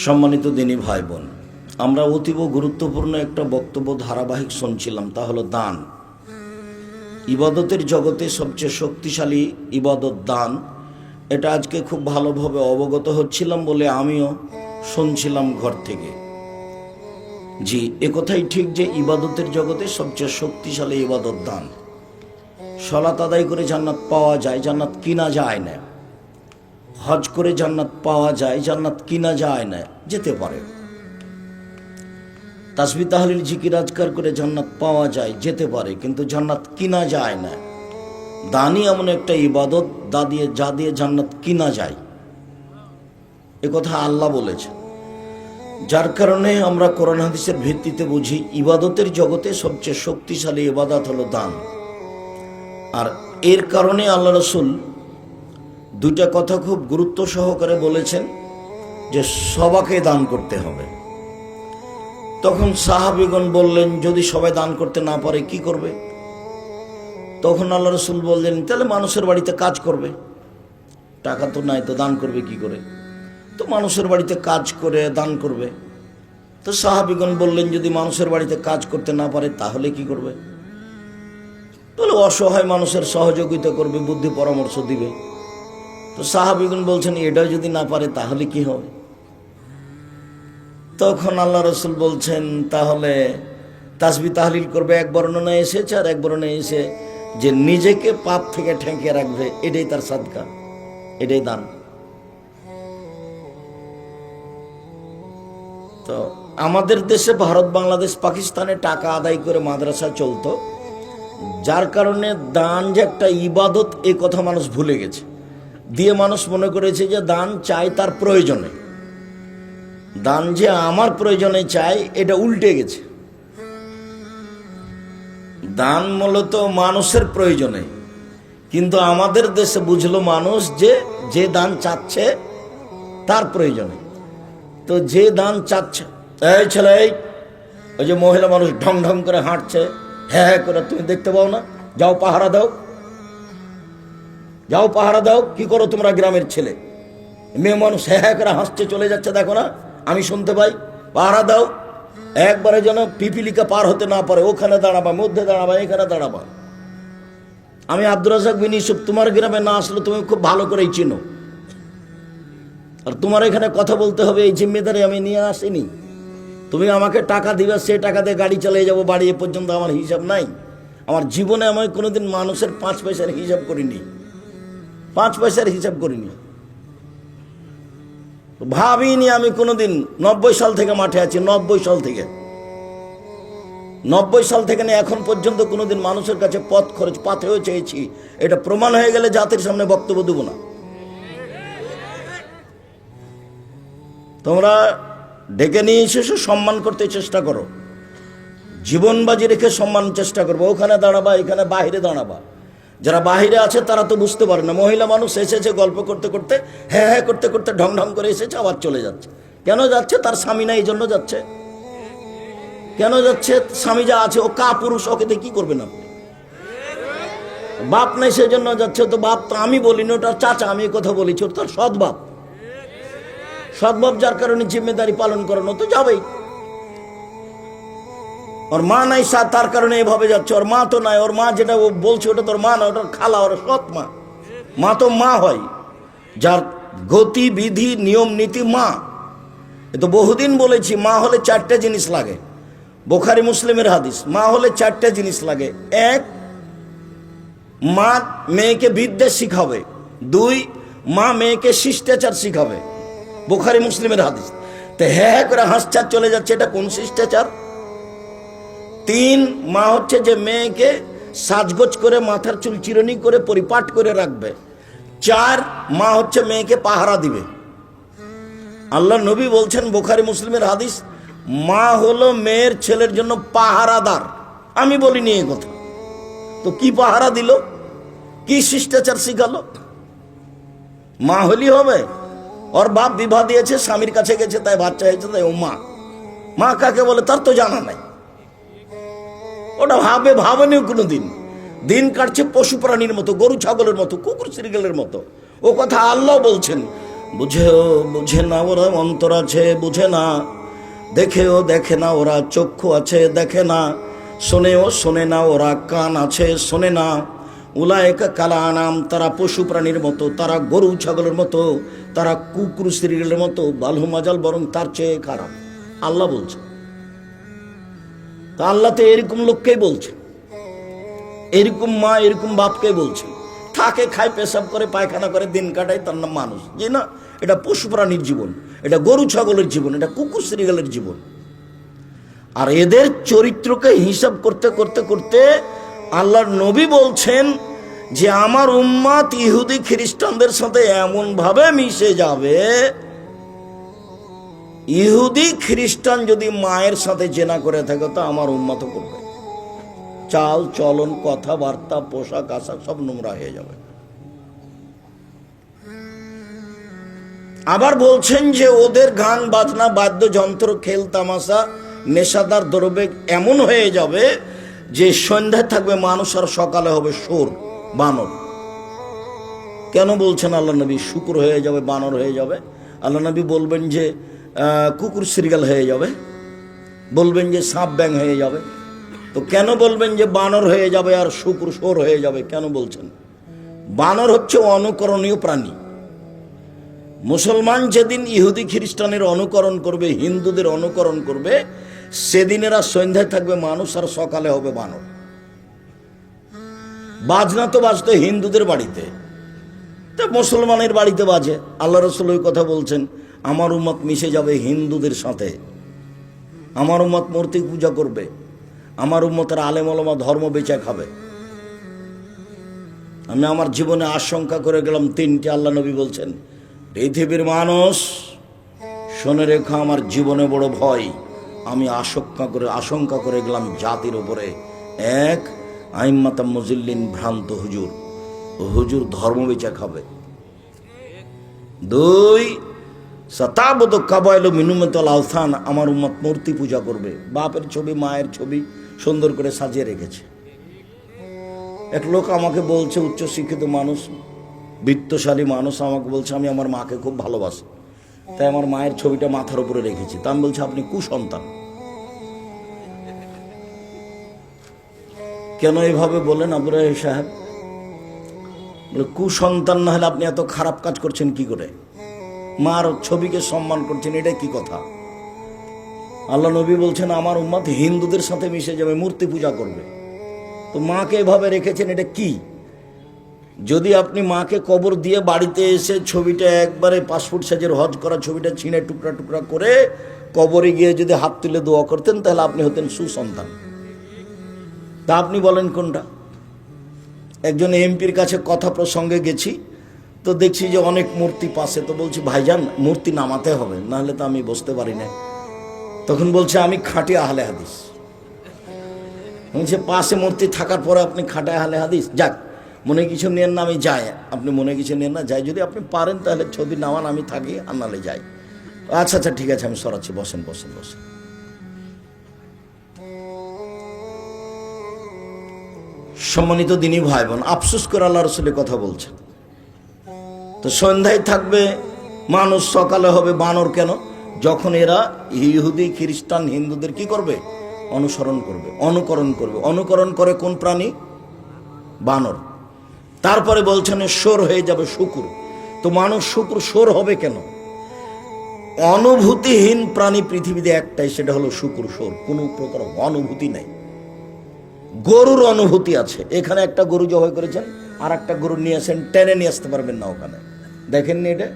সম্মানিত দিনী ভাই বোন, আমরা অতীব গুরুত্বপূর্ণ একটা বক্তব্য ধারাবাহিক শুনছিলাম, তা হলো দান। ইবাদতের জগতে সবচেয়ে শক্তিশালী ইবাদত দান। এটা আজকে খুব ভালোভাবে অবগত হচ্ছিলাম বলে আমিও শুনছিলাম ঘর থেকে। জি, একথাই ঠিক যে ইবাদতের জগতে সবচেয়ে শক্তিশালী ইবাদত দান। সালাত আদায় করে জান্নাত পাওয়া যায়, জান্নাত কিনা যায় না। হজ করে জান্নাত পাওয়া যায়, জান্নাত কিনা যায় না, যেতে পারে। তাসবিহ তাহলিল জিকির আজকার করে জান্নাত পাওয়া যায়, যেতে পারে, কিন্তু জান্নাত কিনা যায় না। দানই এমন একটা ইবাদত যা দিয়ে জান্নাত কিনা যায়, এ কথা আল্লাহ বলেছে। যার কারণে আমরা কোরআন হাদিসের ভিত্তিতে বুঝি ইবাদতের জগতে সবচেয়ে শক্তিশালী ইবাদত হলো দান। আর এর কারণে আল্লাহ রসুল দুইটা কথা খুব গুরুত্ব সহকারে বলেছেন যে সবাকে দান করতে হবে। তখন সাহাবীগণ বললেন, যদি সবাই দান করতে না পারে কি করবে? তখন আল্লাহ রসুল বললেন, তাহলে মানুষের বাড়িতে কাজ করবে। টাকা তো নাই, তো দান করবে কি করে? তো মানুষের বাড়িতে কাজ করে দান করবে। তো সাহাবীগণ বললেন, যদি মানুষের বাড়িতে কাজ করতে না পারে তাহলে কি করবে? তাহলে অসহায় মানুষের সহযোগিতা করবে, বুদ্ধি পরামর্শ দিবে। তো সাহাবীগণ বলছেন, এটা যদি না পারে তাহলে কি হবে? তখন আল্লাহ রসুল বলছেন, তাহলে তাসবিহ তাহলিল করবে। এক বর্ণনায় এসেছে, আর এক বর্ণনায় এসে যে নিজেকে পাপ থেকে ঠেকিয়ে রাখবে, এটাই তার সাদকা, এটাই দান। তো আমাদের দেশে ভারত, বাংলাদেশ, পাকিস্তানে টাকা আদায় করে মাদ্রাসা চলতো, যার কারণে দান যে একটা ইবাদত এ কথা মানুষ ভুলে গেছে। দিয়ে মানুষ মনে করেছে যে দান চাই তার প্রয়োজনে, দান যে আমার প্রয়োজনে চাই, এটা উল্টে গেছে। দান মূলত মানুষের প্রয়োজনে, কিন্তু আমাদের দেশে বুঝলো মানুষ যে দান চাচ্ছে তার প্রয়োজনে। তো যে দান চাচ্ছে, এই ছেলে, ওই যে মহিলা মানুষ ঢং ঢং করে হাঁটছে, হ্যাঁ হ্যাঁ করে, তুমি দেখতে পাও না? যাও পাহারা দাও, যাও পাহারা দাও। কি করো তোমরা গ্রামের ছেলে? মেয়ে মানুষ হ্যাঁ হ্যাঁ করে হাসছে, চলে যাচ্ছে, দেখো না, আমি শুনতে পাই। পাহারা দাও, একবারে যেন পিপিলিকা পার হতে না পারে। ওখানে দাঁড়াবা, মধ্যে দাঁড়াবা, এখানে দাঁড়াবা। আমি আব্দুর রাজ্জাক বিন ইউসুফ, তোমার গ্রামে না আসলে তুমি খুব ভালো করেই চিনো, আর তোমার এখানে কথা বলতে হবে, এই জিম্মেদারি আমি নিয়ে আসিনি। তুমি আমাকে টাকা দিবে, সে টাকা দিয়ে গাড়ি চালিয়ে যাবো বাড়ি, এ পর্যন্ত আমার হিসাব নাই। আমার জীবনে আমি কোনোদিন মানুষের 5 পয়সার হিসাব করিনি, 5 পয়সার হিসাব করিনি, ভাবিনি আমি কোনোদিন। 90 সাল থেকে মাঠে আছি, 90 সাল থেকে, 90 সাল থেকে না এখন পর্যন্ত কোনোদিন মানুষের কাছে পথ খরচ পাথেও চেয়েছি। এটা প্রমাণ হয়ে গেলে জাতির সামনে বক্তব্য দেব না। তোমরা ডেকে নিয়ে এসেছো, সম্মান করতে চেষ্টা করো, জীবন বাজি রেখে সম্মান চেষ্টা করবো। ওখানে দাঁড়াবা, এখানে বাহিরে দাঁড়াবা। যারা বাহিরে আছে তারা তো বুঝতে পারে না। মহিলা মানুষ এসেছে, গল্প করতে করতে, হ্যাঁ হ্যাঁ করতে করতে ঢং ঢং করে এসেছে, আবার চলে যাচ্ছে। কেন যাচ্ছে? তার স্বামী নাই, এই জন্য যাচ্ছে। কেন যাচ্ছে? স্বামী যা আছে, ও কা পুরুষ, ওকে দিয়ে কি করবেন আপনি? বাপ নাই সেই জন্য যাচ্ছে। তো বাপ তো আমি বলিনি, ওটার চাচা, আমি কথা বলেছি, ওর তার সৎ বাপ। সৎ বাপ যার কারণে জিম্মেদারি পালন করানো, তো যাবেই। ওর মা নাই, তার কারণে এভাবে যাচ্ছে। ওর মা তো নাই, ওর মা যেটা ও বলছে ওটা তোর মা না, ওটার খালা, ওর সৎ মা। মা তো মা হয়, যার গতি বিধি নিয়ম নীতি মা। এ তো বহুদিন বলেছি, মা হলে 4টে জিনিস লাগে। বুখারী মুসলিমের হাদিস, মা হলে 4টে জিনিস লাগে। 1, মা মেয়েকে বিদ্যা শিখাবে। 2, মা মেয়েকে শিষ্টাচার শিখাবে। বুখারী মুসলিমের হাদিস। তো হ্যাঁ করে হাসচার চলে যাচ্ছে, এটা কোন শিষ্টাচার? 3, মা হচ্ছে যে মেয়েকে সাজগোজ করে, মাথার চুল চিরুনি করে পরিপাট করে রাখবে। 4, মা হচ্ছে মেয়েকে পাহারা দিবে। আল্লাহ নবী বলছেন, বুখারী মুসলিমের হাদিস, মা হলো মেয়ের ছেলের জন্য পাহারাদার। আমি বলিনি এই কথা। তো কি পাহারা দিল, কি শিষ্টাচার শিখালো? মা হলি হবে? ওর বাপ বিবাহ দিয়েছে, স্বামীর কাছে গেছে, তাই বাচ্চা হয়েছে, তাই ও মা। মা কাকে বলে তার তো জানা নাই, ওটা ভাবেনি কোনোদিন। দিন কাটছে পশু প্রাণীর মতো, গরু ছাগলের মতো, কুকুর শ্রীগেলের মতো। ও কথা আল্লাহ বলছেন, বুঝেও বুঝে না ওরা অন্তর আছে বুঝে না, দেখেও দেখে না ওরা চক্ষু আছে দেখে না, শোনেও শোনে না ওরা কান আছে শোনে না। উলায়েকা কালা আনাম, তারা পশু প্রাণীর মতো, তারা গরু ছাগলের মতো, তারা কুকুর শ্রীগলের মতো, বালহু মাজাল, বরং তার চেয়ে খারাপ। আল্লাহ বলছে। তা আল্লাহ তো এরকম লোককেই বলছে, এরকম মা এরকম বাপকে বলছে। থাকে খায় পেশাব করে পায়খানা করে দিন কাটায়, তার নাম মানুষ। যে না, এটা পশু প্রাণীর জীবন, এটা গরু ছাগলের জীবন, এটা কুকুর শ্রীগলের জীবন। আর এদের চরিত্রকে হিসাব করতে করতে করতে আল্লাহর নবী বলছেন যে আমার উম্মত ইহুদি খ্রিস্টানদের সাথে এমন ভাবে মিশে যাবে, ইহুদি খ্রিস্টান যদি মায়ের সাথে জেনা করে থাকে তো আমার উম্মত করবে। চাল চলন কথাবার্তা পোশাক আশাক সব নোংরা হয়ে যাবে। আবার বলছেন যে ওদের গান বাজনা বাদ্যযন্ত্র খেল তামাশা নেশাদার দ্রব্যে এমন হয়ে যাবে যে সন্ধ্যায় থাকবে মানুষ আর সকালে হবে সুর বানর। কেন বলছেন আল্লাহ নবী শুকুর হয়ে যাবে বানর হয়ে যাবে? আল্লাহ নবী বলবেন যে কুকুর শ্রীগাল হয়ে যাবে, বলবেন যে সাপ ব্যাং হয়ে যাবে। তো কেন বলবেন যে বানর হয়ে যাবে আর শুকুর সোর হয়ে যাবে? কেন বলছেন? বানর হচ্ছে অনুকরণীয় প্রাণী। মুসলমান যেদিন ইহুদি খ্রিস্টানের অনুকরণ করবে, হিন্দুদের অনুকরণ করবে, সেদিন এরা সন্ধ্যায় থাকবে মানুষ আর সকালে হবে বানর। বাজনা তো বাজতো হিন্দুদের বাড়িতে, তো মুসলমানের বাড়িতে বাজে। আল্লাহ রাসূল ওই কথা বলছেন, আমার উম্মত মিশে যাবে হিন্দুদের সাথে, আমার উম্মত মূর্তি পূজা করবে, আমার উম্মতের আলেম ওলামা ধর্ম বেচা খাবে। আমি আমার জীবনে আশঙ্কা করে গেলাম তিনটি। আল্লাহ নবী বলছেন, পৃথিবীর মানুষ শুনে রেখো, আমার জীবনে বড় ভয়। আমি আশঙ্কা করে গেলাম জাতির উপরে। এক, আইম্মাতাম মুজিল্লিন, ভ্রান্ত হুজুর, হুজুর ধর্ম বেচা খাবে। দুই, সাতাবদ কাবাইল মিনুমেতাল আওসান, আমার উম্মত মূর্তি পূজা করবে, বাপের ছবি মায়ের ছবি সুন্দর করে সাজিয়ে রেখেছে। এক লোক আমাকে বলছে, উচ্চ শিক্ষিত মানুষ, বিত্তশালী মানুষ, আমাকে বলছে আমি আমার মাকে খুব ভালোবাসি, তাই আমার মায়ের ছবিটা মাথার উপরে রেখেছি। তা আমি বলছি আপনি কুসন্তান। কেন এইভাবে বলেন আবুর সাহেব? কুসন্তান না হলে আপনি এত খারাপ কাজ করছেন কি করে? মার ছবিকে সম্মান করছেন, এটা কি কথা? আল্লাহ নবী বলছেন আমার উম্মত হিন্দুদের সাথে মিশে যাবে, মূর্তি পূজা করবে। তো মাকে এভাবে রেখেছেন, এটা কি? যদি আপনি মাকে কবর দিয়ে বাড়িতে এসে ছবিটা একবারে পাসপোর্ট সাইজের হজ করা ছবিটা ছিঁড়ে টুকরা টুকরা করে কবরে গিয়ে যদি হাত তুলে দোয়া করতেন, তাহলে আপনি হতেন সুসন্তান। তা আপনি বলেন কোনটা? একজন এমপির কাছে কথা প্রসঙ্গে গেছি, তো দেখছি যে অনেক মূর্তি পাশে। তো বলছি ভাইজান মূর্তি নামাতে হবে, নাহলে তো আমি বসতে পারি না। তখন বলছে আমি খাঁটি আহলে হাদিস। বলছে পাশে মূর্তি থাকার পরে আপনি খাঁটি আহলে হাদিস? যাক, মনে কিছু নেন না, আমি যাই। আপনি মনে কিছু নেন না, যাই। যদি আপনি পারেন তাহলে ছবি নামান, আমি থাকি, আর নাহলে যাই। আচ্ছা আচ্ছা ঠিক আছে, আমি সরাচ্ছি, বসেন বসেন বসেন। সম্মানিত দিনী ভাই বোন, আফসোস করে আল্লাহ রাসূলের কথা বলছেন। তো সন্ধ্যায় থাকবে মানুষ, সকালে হবে বানর। কেন? যখন এরা ইহুদি খ্রিস্টান হিন্দুদের কি করবে? অনুসরণ করবে, অনুকরণ করবে। অনুকরণ করে কোন প্রাণী? বানর। তারপরে বলছেন সোর হয়ে যাবে শুকুর। তো মানুষ শুকুর সোর হবে কেন? অনুভূতিহীন প্রাণী পৃথিবীতে একটাই, সেটা হলো শুকুর সোর। কোনো প্রকার অনুভূতি নাই। গরুর অনুভূতি আছে। এখানে একটা গরু জবাই করেছেন, আর একটা গরু নিয়ে আসেন, টেনে নিয়ে আসতে পারবেন না ওখানে। দেখেননি এটা?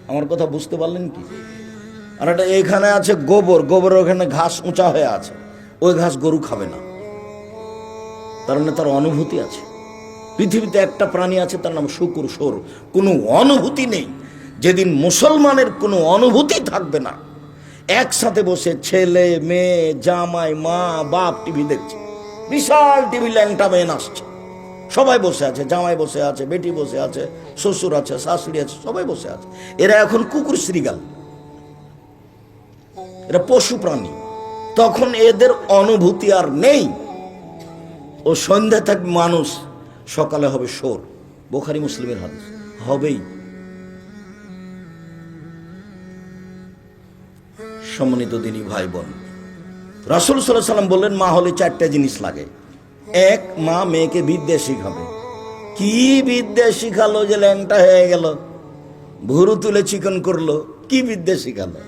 আমার কথা বুঝতে পারলেন কি? আর এটা এখানে আছে গোবর, গোবরের ওখানে ঘাস উঁচা হয়ে আছে, ওই ঘাস গরু খাবে না। তার মানে তার অনুভূতি আছে। পৃথিবীতে একটা প্রাণী আছে, তার নাম শুকুর সোর। কোনো অনুভূতি নেই। যেদিন মুসলমানের কোনো অনুভূতি থাকবে না, একসাথে বসে ছেলে মেয়ে জামাই মা বাপ টিভি দেখছে, বিশাল টিভি, ল্যাংটা মেয়ে আসছে, সবাই বসে আছে, জামাই বসে আছে, বেটি বসে আছে, শ্বশুর আছে, শাশুড়ি আছে, সবাই বসে আছে। এরা এখন কুকুর শ্রীগাল, এরা পশু প্রাণী। তখন এদের অনুভূতি আর নেই। ও সন্ধ্যা থাকবে মানুষ, সকালে হবে সোর। বুখারী মুসলিমের হাদিস। হবেই। সম্মানিত দিনী ভাই বোন, রাসূল সাল্লাল্লাহু আলাইহি ওয়াসাল্লাম বললেন মা হলে চারটা জিনিস লাগে। এক, মা মেয়েকে বিদ্যা শিখাবে। কি বিদ্যা শিখালো যে ল্যাংটা হয়ে গেল, ভুরু তুলে চিকন করলো? কি বিদ্যা শিখালো?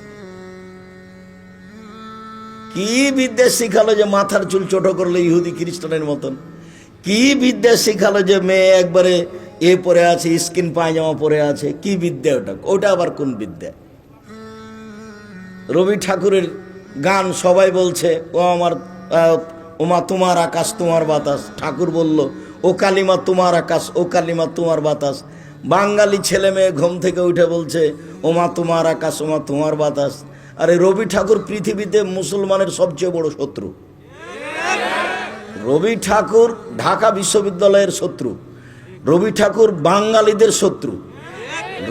কি বিদ্যা শিখালো যে মাথার চুল ছোট করলো ইহুদি খ্রিস্টানের মতন? কি বিদ্যা শিখালো যে মেয়ে একবারে পরে আছে, স্কিন পায়জামা পরে আছে? কি বিদ্যা ওটা? ওটা আবার কোন বিদ্যা? রবি ঠাকুরের গান সবাই বলছে, ও আমার ওমা তোমার আকাশ তোমার বাতাস। ঠাকুর বলল, ও কালিমা তোমার আকাশ, ও কালিমা তোমার বাতাস। বাঙালি ছেলে মেয়ে ঘুম থেকে উঠে বলছে ওমা তোমার আকাশ, ওমা তোমার বাতাস। আরে রবি ঠাকুর পৃথিবীতে মুসলমানের সবচেয়ে বড় শত্রু। রবি ঠাকুর ঢাকা বিশ্ববিদ্যালয়ের শত্রু, রবি ঠাকুর বাঙালিদের শত্রু,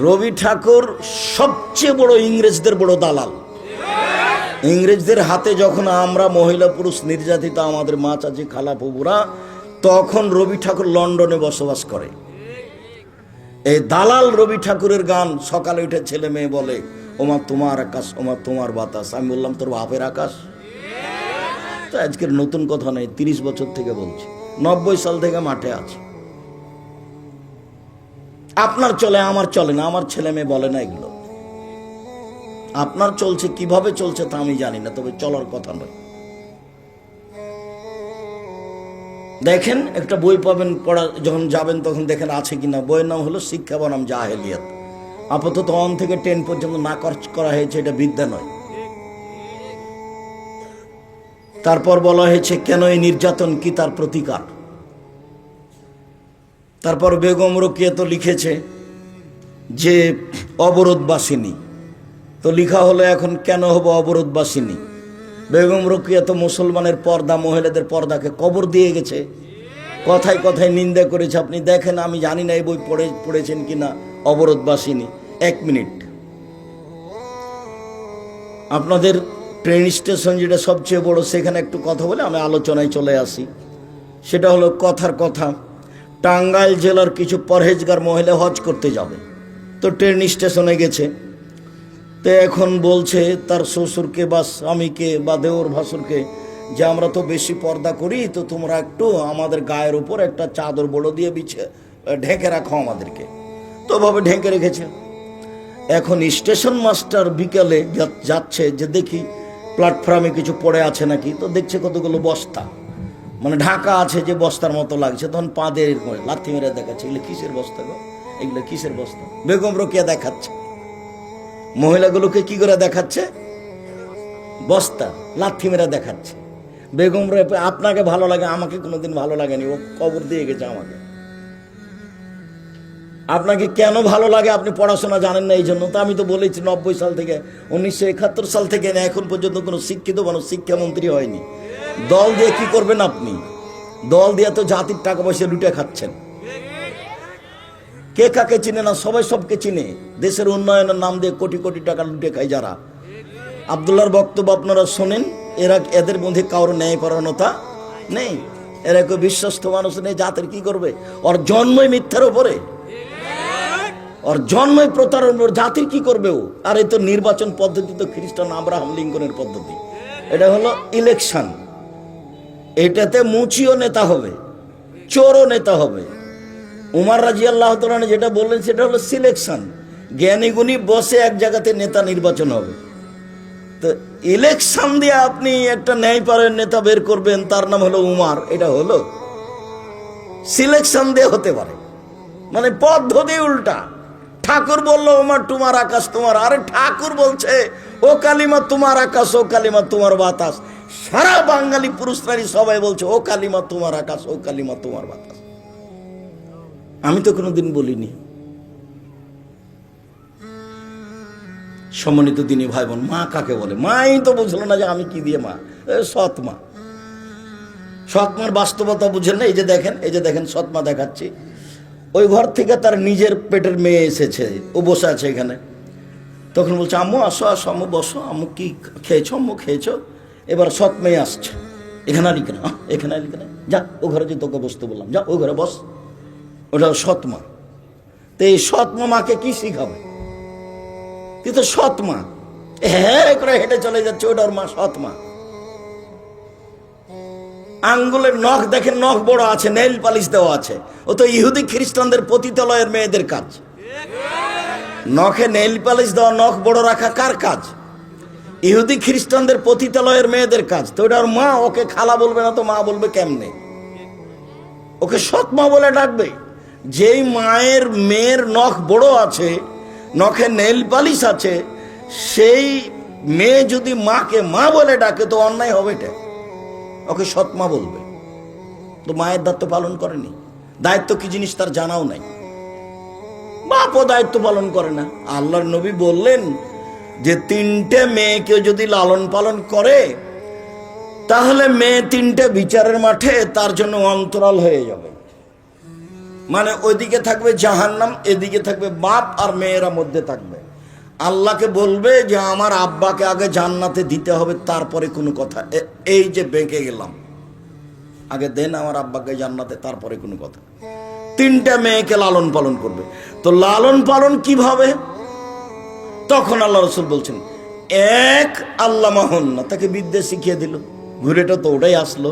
রবি ঠাকুর সবচেয়ে বড় ইংরেজদের বড় দালাল। ইংরেজদের হাতে যখন আমরা মহিলা পুরুষ নির্যাতিত, আমাদের মা চাচি খালা ফুবুরা, তখন রবি ঠাকুর লন্ডনে বসবাস করে। এই দালাল রবি ঠাকুরের গান সকালে উঠে ছেলে মেয়ে বলে ওমা তোমার আকাশ, ওমা তোমার বাতাস। আমি বললাম তোর বাপের আকাশ? তো আজকের নতুন কথা নেই, 30 বছর থেকে বলছি, 90 সাল থেকে মাঠে আছে। আপনার চলে, আমার চলে না, আমার ছেলে মেয়ে বলে না এগুলো। আপনার চলছে, কিভাবে চলছে তা আমি জানি না, তবে চলার কথা নয়। দেখেন একটা বই পাবেন, পড়া যখন যাবেন তখন দেখেন আছে কিনা। বইয়ের নাম হলো শিক্ষা বনাম জাহেলিয়াত। আপাতত 1 থেকে 10 পর্যন্ত না করা হয়েছে, এটা বিদ্যা নয়। তারপর বলা হয়েছে কেন এই নির্যাতন, কি তার প্রতিকার। তারপর বেগম রোকেয়া তো লিখেছে যে অবরোধবাসিনী, তো লিখা হলো এখন কেন হবো অবরোধবাসিনী। বেগম রোকেয়া তো মুসলমানের পর্দা, মহিলাদের পর্দাকে কবর দিয়ে গেছে, কথায় কথায় নিন্দা করেছে। আপনি দেখেন, আমি জানি না এই বই পড়েছেন কিনা, অবরোধবাসিনী। 1 মিনিট, আপনাদের ট্রেন স্টেশন যেটা সবচেয়ে বড়, সেখানে একটু কথা বলে আমি আলোচনায় চলে আসি। সেটা হলো কথার কথা, টাঙ্গাইল জেলার কিছু পরহেজগার মহিলা হজ করতে যাবে, তো ট্রেন স্টেশনে গেছে। তো এখন বলছে তার শ্বশুরকে বা স্বামীকে বা দেওর ভাসুরকে যে আমরা তো বেশি পর্দা করি, তো তোমরা একটু আমাদের গায়ের উপর একটা চাদর বড় দিয়ে ঢেকে রাখো আমাদেরকে। তো ভাবে ঢেকে রেখেছে। এখন স্টেশন মাস্টার বিকালে যাচ্ছে যে দেখি প্ল্যাটফর্মে কিছু পড়ে আছে নাকি, তো দেখছে কতগুলো বস্তা, মানে ঢাকা আছে যে বস্তার মতো লাগছে। তখন পা দিয়ে লাথি মেরে দেখাচ্ছে, এগুলো কিসের বস্তা গো, এগুলো কিসের বস্তা। বেগম রোকেয়া দেখাচ্ছে মহিলাগুলোকে, কি করে দেখাচ্ছে, বস্তা লাথি মেরে দেখাচ্ছে। বেগম রোকেয়া, আপনাকে ভালো লাগে, আমাকে কোনোদিন ভালো লাগেনি, ও কবর দিয়ে গেছে আমাকে। আপনাকে কেন ভালো লাগে, আপনি পড়াশোনা জানেন না এই জন্য। তো আমি তো বলেছি 90 সাল থেকে, 1971 সাল থেকে এখন পর্যন্ত কোনো শিক্ষিত মানুষ শিক্ষামন্ত্রী হয়নি। দল দিয়ে কি করবেন আপনি? দল দিয়ে তো জাতির টাকা পয়সা লুটে খাচ্ছেন। কে কাকে চিনে না, সবাই সবকে চিনে। দেশের উন্নয়নের নাম দিয়ে কোটি কোটি টাকা লুটে খায় যারা। আব্দুল্লাহর বক্তব্য আপনারা শোনেন, এদের মধ্যে কারোর ন্যায়পরায়ণতা নেই, এরা কেউ বিশ্বস্ত মানুষ নেই। জাতির কি করবে? ওর জন্মই মিথ্যার উপরে, ওর জন্মই প্রতারণার। জাতির কি করবে ও? আর এই তো নির্বাচন পদ্ধতি তো খ্রিস্টান আব্রাহাম লিঙ্কনের পদ্ধতি। এটা হলো ইলেকশন, এটাতে মুচিও নেতা হবে, চোরও নেতা হবে। উমর রাদিয়াল্লাহু তাআলা যেটা বললেন সেটা হলো সিলেকশন, জ্ঞানী গুণী বসে এক জায়গাতে নেতা নির্বাচন হবে। তো ইলেকশন দিয়ে আপনি একটা ন্যায়পরায়ণ নেতা বের করবেন, তার নাম হলো উমর, এটা হলো সিলেকশন দিয়ে হতে পারে, মানে পদ্ধতি উল্টা। ঠাকুর বললো ওমর তোমার আকাশ তোমার, আরে ঠাকুর বলছে ও কালিমা তোমার আকাশ, ও কালিমা তোমার বাতাস। সারা বাঙালি পুরুষ নারী সবাই বলছে ও কালিমা তোমার আকাশ, ও কালিমা তোমার বাতাস। আমি তো কোনোদিন বলিনি। সম্মানিত দিনী ভাই বোন, মা কাকে বলে? মাই তো বুঝলো না যে আমি কি দিয়ে মা। সৎ মা, সৎ মার বাস্তবতা বুঝেন না। এই যে দেখেন সৎ মা দেখাচ্ছি। ওই ঘর থেকে তার নিজের পেটের মেয়ে এসেছে, ও বসে আছে এখানে। তখন বলছে আম্মু আসো আসো, আম্মু বসো, আম্মু কি খেয়েছো, আম্মু খেয়েছো। এবার সৎ মেয়ে আসছে, এখানে আলি কেন, এখানে আলি কেন, যা ও ঘরে যে তোকে বসতে বললাম, যা ওই ঘরে বস। ওটা সৎ মা। তো এই সৎ মাকে কি শিখাবে? কিন্তু সৎ মা হ্যাঁ করে হেঁটে চলে যাচ্ছে, ওটা ওর মা, সৎ মা। আঙ্গুলের নখ দেখেন, নখ বড় আছে, নেইল পালিশ দেওয়া আছে। ও তো ইহুদি খ্রিস্টানদের পতিতালয়ের মেয়েদের কাজ। নখে নেইল পালিশ দেওয়া, নখ বড় রাখা কার কাজ? ইহুদি খ্রিস্টানদের পতিতালয়ের মেয়েদের কাজ। তো ওটা ওর মা, ওকে খালা বলবে না তো মা বলবে কেমনে? ওকে সৎ মা বলে ডাকবে। যেই মায়ের মেয়ের নখ বড় আছে, নখে নেইল পালিশ আছে, সেই মেয়ে যদি মাকে মা বলে ডাকে তো অন্যায় হবে এটা। ওকে সৎ মা বলবে। তো মায়ের দায়িত্ব পালন করেনি। দায়িত্ব কি জিনিস তার জানাও নাই। বাপও দায়িত্ব পালন করে না। আল্লাহর নবী বললেন যে 3টে মেয়েকে যদি লালন পালন করে তাহলে মেয়ে 3টে বিচারের মাঠে তার জন্য অন্তরাল হয়ে যাবে। মানে ওইদিকে থাকবে জাহান্নাম, এদিকে থাকবে বাপ আর মেয়েরা মধ্যে থাকবে। আল্লাহকে বলবে যে আমার আব্বাকে আগে জান্নাতে দিতে হবে, তারপরে কোনো কথা। এই যে বেঁকে গেলাম, আগে দেন আমার আব্বাকে জান্নাতে, তারপরে কোনো কথা। 3টে মেয়েকে লালন পালন করবে। তো লালন পালন কিভাবে? তখন আল্লাহ রসুল বলছেন, 1 আল্লাহ মাহন্না, তাকে বিদ্যা শিখিয়ে দিল, ঘুরেটা তো ওটাই আসলো।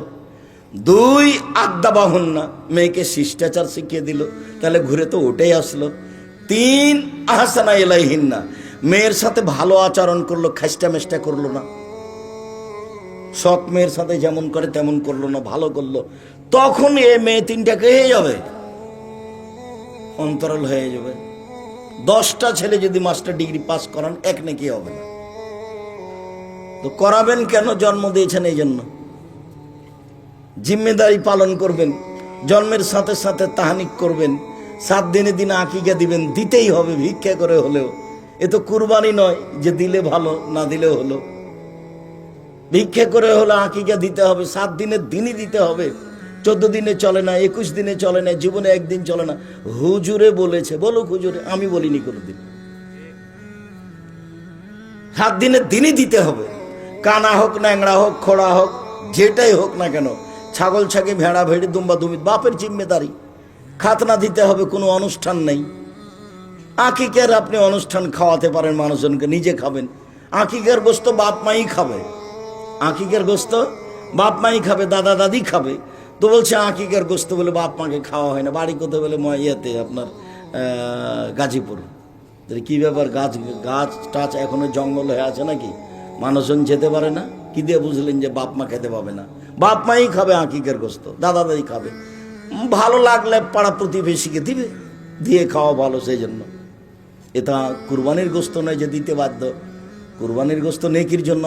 2 আদ্দা বাহন্না, মেয়েকে শিষ্টাচার শিখিয়ে দিল, তাহলে ঘুরে তো ওটাই আসলো। 3 আহসানা ইলাইহিন্না, মেয়ের সাথে ভালো আচরণ করলো, খাস্টা মেষ্টা করলো না, সৎ মেয়ের সাথে যেমন করে তেমন করলো না, ভালো করলো। তখন এ মেয়ে 3টাকে হয়ে যাবে, অন্তরাল হয়ে যাবে। 10টা ছেলে যদি মাস্টার ডিগ্রি পাস করান, 1 নাকি হবে না। তো করাবেন কেন? জন্ম দিয়েছেন এই জন্য। জিম্মেদারি পালন করবেন, জন্মের সাথে সাথে তাহানিক করবেন, 7 দিনে দিনে আকিকা দিবেন, দিতেই হবে ভিক্ষা করে হলেও। এ তো কুরবানি নয় যে দিলে ভালো, না দিলেও হলো। ভিক্ষা করে হলো আকিকা দিতে হবে, 7 দিনের দিনই দিতে হবে। 14 দিনে চলে না, 21 দিনে চলে না, জীবনে একদিন চলে না। হুজুরে বলেছে, বলুক হুজুরে, আমি বলিনি কোনোদিন। 7 দিনের দিনই দিতে হবে। কানা হোক, ন্যাংরা হোক, খোড়া হোক, যেটাই হোক না কেন, ছাগল ছাগি, ভেড়া ভেড়ি, দুম্বা দুমি, বাপের জিম্মেদারি। খাতনা দিতে হবে, কোনো অনুষ্ঠান নেই। আকিকার আপনি অনুষ্ঠান খাওয়াতে পারেন মানুষজনকে, নিজে খাবেন। আকিকার গোস্ত বাপ মাই খাবে, আকিকার গোস্ত বাপ মাই খাবে, দাদা দাদি খাবে। তো বলছে আকিকার গোস্ত বলে বাপ মাকে খাওয়া হয় না। বাড়ি কোথায় বলে ইয়েতে আপনার গাজীপুর। কি ব্যাপার? গাছ টাছ এখনো জঙ্গল হয়ে আছে নাকি? মানুষজন যেতে পারে না? কি দিয়ে বুঝলেন যে বাপ মা খেতে পাবে না? বাপ মাই খাবে আকিকার গোস্ত, দাদা দাদি খাবে। ভালো লাগলে পাড়া প্রতিবেশীকে দিবে, দিয়ে খাওয়া ভালো, সেই জন্য। এটা কুরবানির গোস্ত নয় যে দিতে বাধ্য। কুরবানির গোস্ত নেকির জন্য,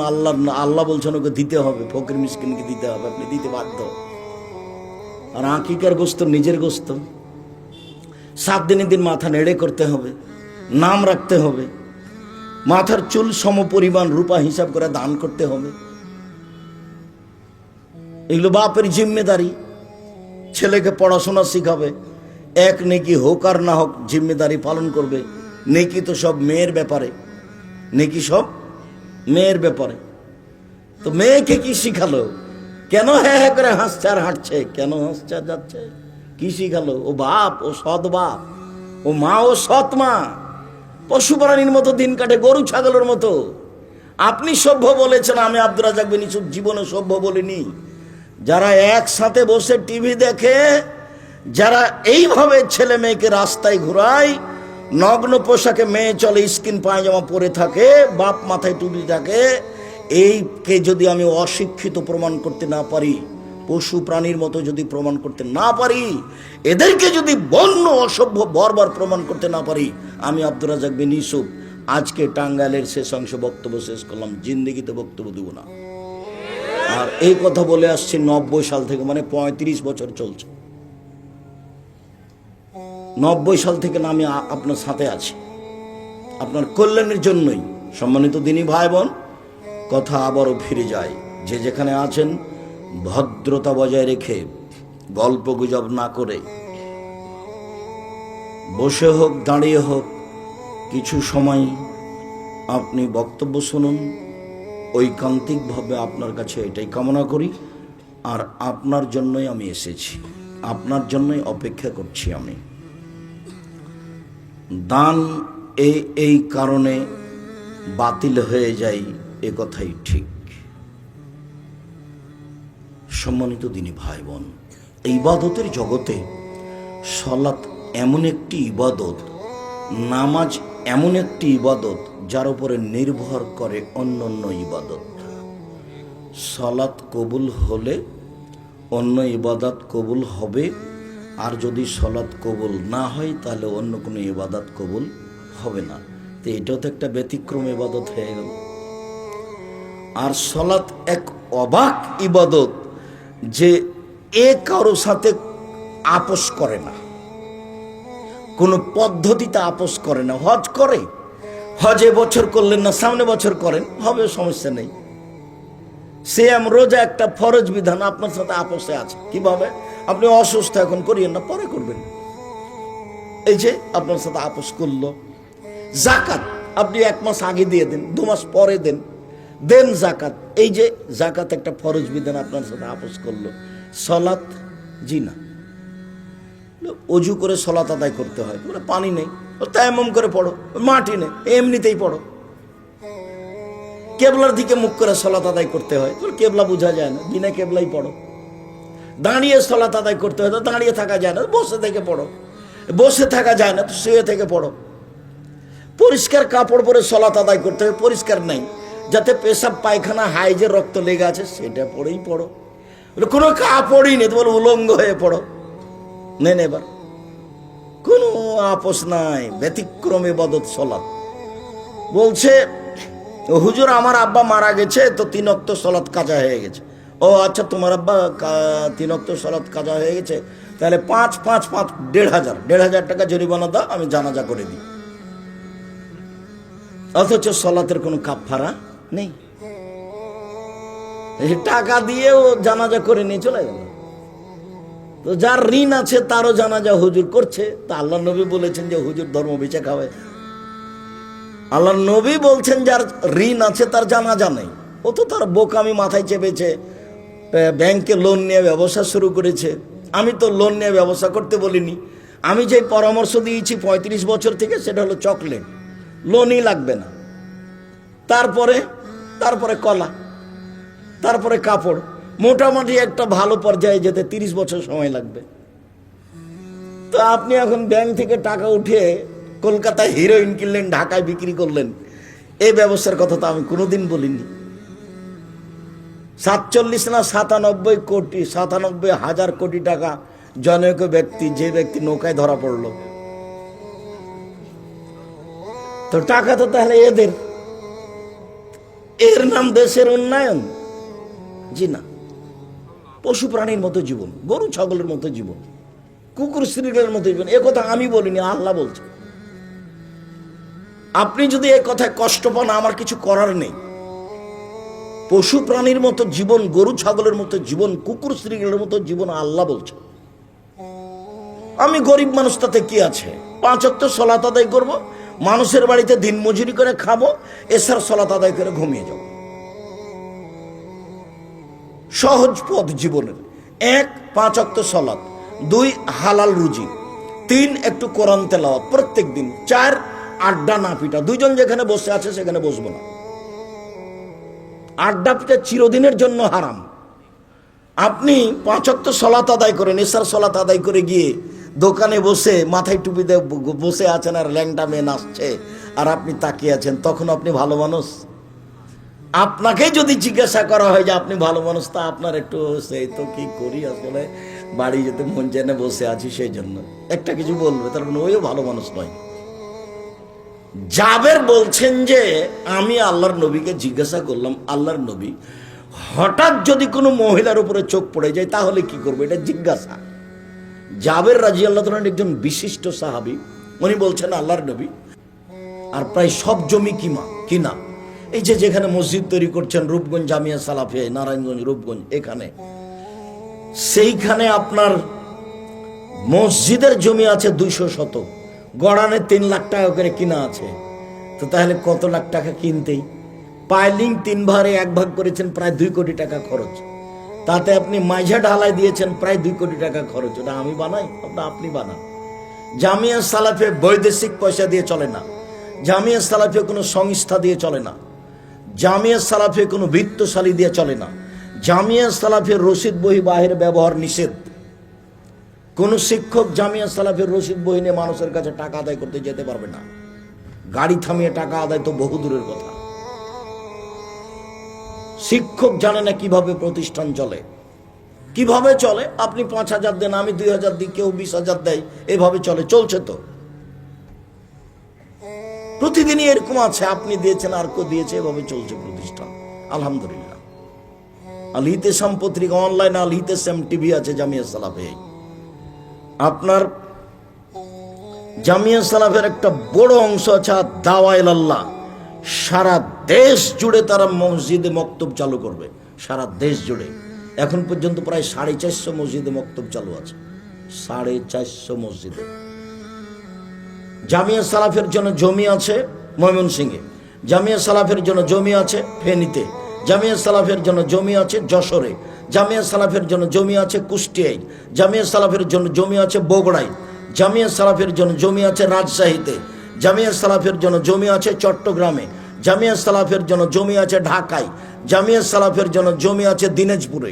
আল্লাহ বলছেন ওকে দিতে হবে, ফকির মিসকিনকে দিতে হবে, আপনি দিতে বাধ্য। আর আকিকার গোস্ত নিজের গোস্ত। 7 দিনের দিন মাথা নেড়ে করতে হবে, নাম রাখতে হবে, মাথার চুল সম পরিমাণ রূপা হিসাব করে দান করতে হবে। এগুলো বাপের জিম্মেদারি। ছেলেকে পড়াশোনা শিখাবে, 1 নেকি হোক আর না হোক জিম্মেদারি পালন করবে। নেকি তো সব মেয়ের ব্যাপারে, নেকি সব মেয়ের ব্যাপারে। তো মেয়েকে কি শিখালো? কেন হ্যাঁ হ্যাঁ করে হাসছে আর হাঁটছে? কেন হাসছে আর যাচ্ছে? কি শিখালো? ও বাপ, ও সৎ বাপ, ও মা, ও সৎ মা। পশু প্রাণীর মতো দিন কাটে, গরু ছাগলের মতো। আপনি সভ্য বলেছেন, আমি আব্দুর রাজ্জাক বিন ইউসুফ জীবনে সভ্য বলিনি। যারা একসাথে বসে টিভি দেখে, যারা এইভাবে ছেলে মেয়েকে রাস্তায় ঘুরায়, নগ্ন পোশাকে মেয়ে চলে, স্কিন পায়জামা পরে থাকে, বাপ মাথায় টুপি থাকে, এইকে যদি আমি অশিক্ষিত প্রমাণ করতে না পারি, পশু প্রাণীর মতো যদি প্রমাণ করতে না পারি, এদেরকে যদি বন্য অসভ্য বর্বর প্রমাণ করতে না পারি, আমি আব্দুর রাজ্জাক বিন ইউসুফ আজকে টাঙ্গাইলের শেষ অংশ বক্তব্য শেষ করলাম, জিন্দেগিতে বক্তব্য দেব না। আর এই কথা বলে আসছি 90 সাল থেকে, মানে 35 বছর চলছে। 90 সাল থেকে না আমি আপনার সাথে আছি, আপনার কল্যাণের জন্যই। সম্মানিত দিনী ভাই বোন, কথা আবারও ফিরে যায়, যে যেখানে আছেন ভদ্রতা বজায় রেখে, গল্প গুজব না করে, বসে হোক দাঁড়িয়ে হোক, কিছু সময় আপনি বক্তব্য শুনুন। ঐকান্তিকভাবে আপনার কাছে এটাই কামনা করি। আর আপনার জন্যই আমি এসেছি, আপনার জন্যই অপেক্ষা করছি আমি। দান এই কারণে বাতিল হয়ে যায়, এ কথাই ঠিক। সম্মানিত দিনী ভাই বোন, এই ইবাদতের জগতে সালাত এমন একটি ইবাদত, নামাজ এমন একটি ইবাদত যার উপরে নির্ভর করে অন্য ইবাদত। সালাত কবুল হলে অন্য ইবাদত কবুল হবে, আর যদি সালাত কবুল না হয় তাহলে অন্য কোনো ইবাদত কবুল হবে না। তো এটাও তো একটা ব্যতিক্রম ইবাদত হয়ে গেল। আর সালাত এক অবাক ইবাদত যে কারো সাথে আপোষ করে না, কোনো পদ্ধতিতে আপোষ করে না। হজ করে, হজে বছর করলেন না, সামনে বছর করেন, হবে, সমস্যা নেই। সিয়াম রোজা একটা ফরজ বিধান, আপনার সাথে আপোষে আছে। কিভাবে? আপনি অসুস্থ, এখন করিয়েন না, পরে করবেন। এই যে আপনার সাথে আপোষ করলো। জাকাত আপনি 1 মাস আগে দিয়ে দেন, 2 মাস পরে দেন জাকাত। এই যে জাকাত একটা ফরজ বিধান, আপনার সাথে আপোষ করলো। সালাত জি না, অজু করে সালাত আদায় করতে হয়, পানি নেই, তায়াম্মুম করে পড়ো, মাটি নেই, এমনিতেই পড়ো। কেবলার দিকে মুখ করে সালাত আদায় করতে হয়, কেবলা বোঝা যায় না, বিনা কেবলাই পড়ো। দাঁড়িয়ে সালাত আদায় করতে হয়, তো দাঁড়িয়ে থাকা যায় না, বসে থেকে পড়ো। বসে থাকা যায় না, তো শুয়ে থেকে পড়ো। পরিষ্কার কাপড় পরে সালাত আদায় করতে হয়, পরিষ্কার নাই, যাতে পেশাব পায়খানা হাইজে রক্ত লেগে আছে সেটা পরেই পড়ো। কোনো কাপড়ই নেই, তোমার উলঙ্গ হয়ে পড়ো। নেন এবার কোনো আপোষ নাই, ব্যতিক্রম ইবাদত সালাত। বলছে হুজুর আমার আব্বা মারা গেছে, তো 3 ওয়াক্ত সালাত কাজা হয়ে গেছে। ও আচ্ছা, তোমার আব্বা 3 ওয়াক্ত সালাত কাজা হয়ে গেছে, তাহলে 5 5 5 1,500 টাকা জরিমানা দাও, আমি জানাজা করে দিই। অথচ সালাতের কোনো কাফারা নেই, টাকা দিয়েও জানাজা করে নিয়ে চলে গেল। তো যার ঋণ আছে তারও জানাজা হুজুর করছে। তা আল্লাহ নবী বলেছেন যে হুজুর ধর্ম বেচে খাওয়ায়। আল্লাহ নবী বলছেন যার ঋণ আছে তার জানাজা নেই। ও তো তার বোকামি মাথায় চেপেছে, ব্যাংকে লোন নিয়ে ব্যবসা শুরু করেছে। আমি তো লোন নিয়ে ব্যবসা করতে বলিনি। আমি যে পরামর্শ দিয়েছি 35 বছর থেকে, সেটা হলো চকলেট, লোনই লাগবে না। তারপরে কলা, তারপরে কাপড়, মোটামুটি একটা ভালো পর্যায়ে যেতে 30 বছর সময় লাগবে। তো আপনি এখন ব্যাংক থেকে টাকা উঠে কলকাতায় হিরোইন কিনলেন, ঢাকায় বিক্রি করলেন, এই ব্যবসার কথা তো আমি কোনোদিন বলিনি। 47 না 97 কোটি, 97,000 কোটি টাকা জনৈক ব্যক্তি, যে ব্যক্তি নৌকায় ধরা পড়লো, তো টাকা তো তাহলে এদের, এর নাম দেশের উন্নয়ন? জি না। পশু প্রাণীর মতো জীবন, গরু ছাগলের মতো জীবন, কুকুর শ্রীগুলোর মতো জীবন। এ কথা আমি বলিনি, আল্লাহ বলছে। আপনি যদি এই কথায় কষ্ট পান, আমার কিছু করার নেই। পশু প্রাণীর মতো জীবন, গরু ছাগলের মতো জীবন, কুকুর শ্রীগুলোর মতো জীবন আল্লাহ বলছে। আমি গরিব মানুষ, তাতে কি আছে? 5 ওয়াক্ত সালাত আদায় করবো, মানুষের বাড়িতে দিন মজুরি করে খাবো, এসার সালাত আদায় করে ঘুমিয়ে যাবো। সহজ পথ জীবনের। 1 5 ওয়াক্ত সালাত, 2 হালাল রুজি, 3 একটু কোরআন তেলাওয়াত প্রত্যেক দিন, 4 আড্ডা না পিটা। 2 জন যেখানে বসে আছে সেখানে বসবো না। আড্ডা পিটা চিরদিনের জন্য হারাম। আপনি 5 ওয়াক্ত সালাত আদায় করেন, এসার সালাত আদায় করে গিয়ে দোকানে বসে মাথায় টুপি দিয়ে বসে আছেন, আর ল্যাংটা মেয়ে নাচছে, আর আপনি তাকিয়ে আছেন, তখন আপনি ভালো মানুষ? আপনাকে যদি জিজ্ঞাসা করা হয় যে আপনি ভালো মানুষ, তা আপনার একটু সেই তো কি করি, আসলে বাড়ি যেতে মন জেনে বসে আছি সেই জন্য একটা কিছু বলবে, তার মানে ওইও ভালো মানুষ নয়। জাবের বলছেন যে আমি আল্লাহর নবীকে জিজ্ঞাসা করলাম, আল্লাহর নবী, হঠাৎ যদি কোনো মহিলার উপরে চোখ পড়ে যায় তাহলে কি করবো? এটা জিজ্ঞাসা। জাবের রাদিয়াল্লাহু তাআলা একজন বিশিষ্ট সাহাবী, উনি বলছেন আল্লাহর নবী, আর প্রায় সব জমি কিনা, এই যে যেখানে মসজিদ তৈরি করছেন, রূপগঞ্জ জামিয়া সালাফিয়া, নারায়ণগঞ্জ রূপগঞ্জ, এখানে সেইখানে আপনার মসজিদের জমি আছে 200 শতক, গড়ানে 3 লাখ টাকা করে কিনা আছে। তো তাহলে কত লাখ টাকা কিনতেই, পাইলিং 3 ভাগে 1 ভাগ করেছেন, প্রায় 2 কোটি টাকা খরচ। তাতে আপনি মাঝা ঢালাই দিয়েছেন, প্রায় 2 কোটি টাকা খরচ। ওটা আমি বানাই? ওটা আপনি বানান। জামিয়া সালাফে বৈদেশিক পয়সা দিয়ে চলে না, জামিয়া সালাফিয়া কোনো সংস্থা দিয়ে চলে না, জামিয়া সালাফিয়া কোনো বৃত্তশালী দিয়ে চলে না। জামিয়া সালাফের রশিদ বই বাহির ব্যবহার নিষেধ। কোন শিক্ষক জামিয়া সালাফের রশিদ বই নিয়ে মানুষের কাছে টাকা আদায় করতে যেতে পারবে না। গাড়ি থামিয়ে টাকা আদায় তো বহু দূরের কথা। শিক্ষক জানে না কিভাবে প্রতিষ্ঠান চলে, কিভাবে চলে। আপনি 5,000 দেন, আমি 2,000 দিই, কেউ 20,000 দেয়, এভাবে চলছে তো প্রতিদিনই এরকম আছে। আপনি দিয়েছেন, আর কেউ দিয়েছে, এভাবে চলছে প্রতিষ্ঠান, আলহামদুলিল্লাহ। আল ইহতেশাম পত্রিকা অনলাইন, আল ইহতেশাম টিভি আছে জামিয়া সালাফে। আপনার জামিয়া সালাফের একটা বড় অংশ আছে দাওয়াইল আল্লাহ। সারা দেশ জুড়ে তারা মসজিদে মক্তব চালু করবে, সারা দেশ জুড়ে। এখন পর্যন্ত প্রায় 450 মসজিদে মক্তব চালু আছে, 450 মসজিদে। জামিয়া সালাফের জন্য জমি আছে ময়মনসিংহে, জামিয়া সালাফের জন্য জমি আছে ফেনীতে, জামিয়া সালাফের জন্য জমি আছে যশোরে, জামিয়া সালাফের জন্য জমি আছে কুষ্টিয়ায়, জামিয়া সালাফের জন্য জমি আছে বগুড়ায়, জামিয়া সালাফের জন্য জমি আছে রাজশাহীতে, জামিয়া সালাফের জন্য জমি আছে চট্টগ্রামে, জামিয়া সালাফের জন্য জমি আছে ঢাকায়, জামিয়া সালাফের জন্য জমি আছে দিনাজপুরে,